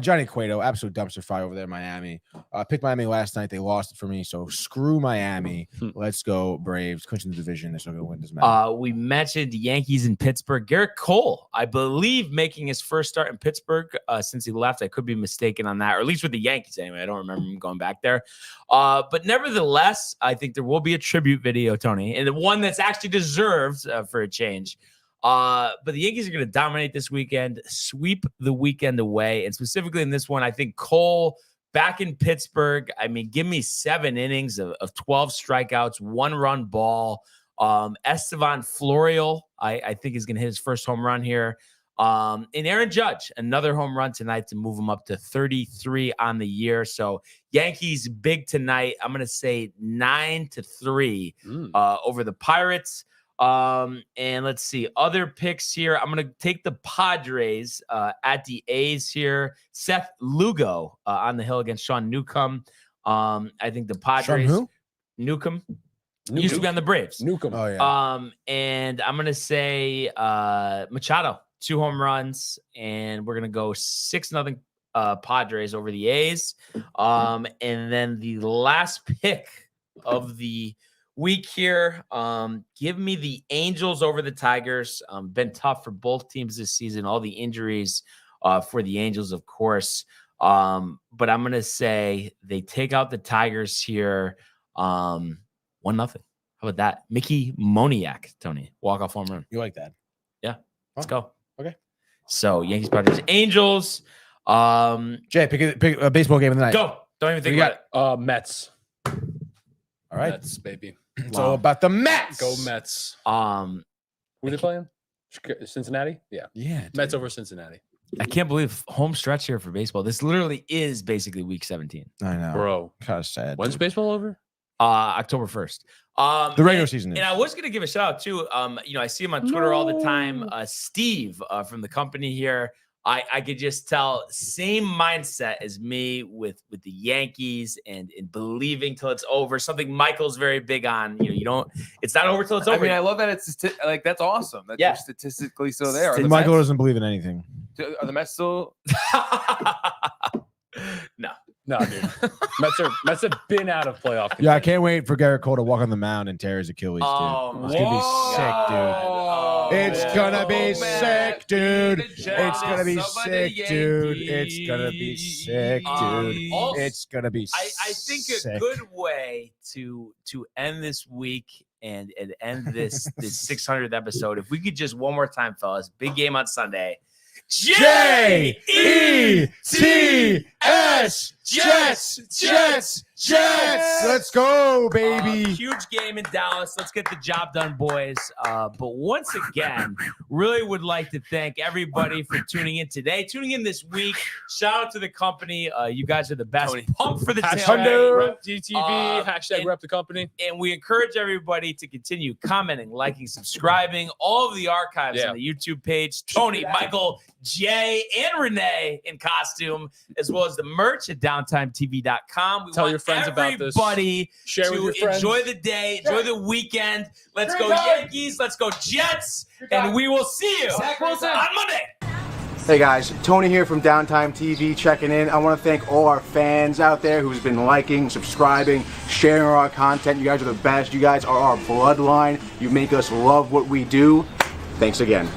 Johnny Cueto, absolute dumpster fire over there in Miami. Picked Miami last night. They lost it for me. So screw Miami. Let's go Braves. Clinching the division. They're still going to win. Doesn't matter. We mentioned Yankees in Pittsburgh. Garrett Cole, I believe, making his first start in Pittsburgh since he left. I could be mistaken on that, or at least with the Yankees anyway. I don't remember him going back there. But nevertheless, I think there will be a tribute video, Tony, and the one that's actually deserved for a change. But the Yankees are going to dominate this weekend, sweep the weekend away. And specifically in this one, I think Cole back in Pittsburgh. I mean, give me 7 innings of 12 strikeouts, 1-run ball. Estevan Florial, I think is going to hit his first home run here. And Aaron Judge, another home run tonight to move him up to 33 on the year. So Yankees big tonight. I'm going to say 9-3 over the Pirates. And let's see other picks here. I'm going to take the Padres at the A's here. Seth Lugo on the hill against Sean Newcomb. I think the Padres. Sean who? Newcomb. Used to be on the Braves. Newcomb. Oh, yeah. And I'm going to say Machado, 2 home runs, and we're going to go 6-0 Padres over the A's. And then the last pick of the week here, give me the Angels over the Tigers. Been tough for both teams this season. All the injuries for the Angels, of course. But I'm going to say they take out the Tigers here. 1-0. How about that? Mickey Moniak, Tony, walk-off home run. You like that? Yeah, let's go. Okay. So Yankees, Padres, Angels. Jay, pick a baseball game of the night. Go. Don't even think We about it. Mets. All right. Mets, baby. It's all about the Mets. Go Mets. Who are they playing? Cincinnati? Yeah. Yeah. Dude. Mets over Cincinnati. I can't believe home stretch here for baseball. This literally is basically week 17. I know. Bro. Kind of sad. When's baseball over? October 1st. The regular season is. And I was going to give a shout out too. I see him on Twitter all the time. Steve from the company here. I could just tell same mindset as me with the Yankees and believing till it's over. Something Michael's very big on. It's not over till it's over. I mean, I love that it's like that's awesome. That you're statistically still there. Are the Michael Mets, doesn't believe in anything. are the Mets still? No, dude. Mets have been out of playoff. Yeah, I can't wait for Garrett Cole to walk on the mound and tear his Achilles, dude. It's gonna be sick, dude. It's gonna be sick, dude. It's gonna be sick, dude. It's gonna be sick, dude. It's gonna be I think a good way to end this week and end this 600th episode, if we could just one more time, fellas, big game on Sunday. J-E-T-S, Jets. Let's go, baby. Huge game in Dallas. Let's get the job done, boys. But once again, really would like to thank everybody for tuning in today, tuning in this week. Shout out to the company. You guys are the best. Pump for the tailgate. Rep GTV, hashtag rep the company. And we encourage everybody to continue commenting, liking, subscribing, all of the archives on the YouTube page. Tony, Michael, Jay, and Renee in costume, as well as the merch at downtimetv.com. We Tell want your friends about this. everybody Share to with your friends. enjoy the day, enjoy the weekend. Let's go Yankees, let's go Jets, and we will see you on Monday. Hey guys, Tony here from Downtime TV checking in. I want to thank all our fans out there who's been liking, subscribing, sharing our content. You guys are the best. You guys are our bloodline. You make us love what we do. Thanks again.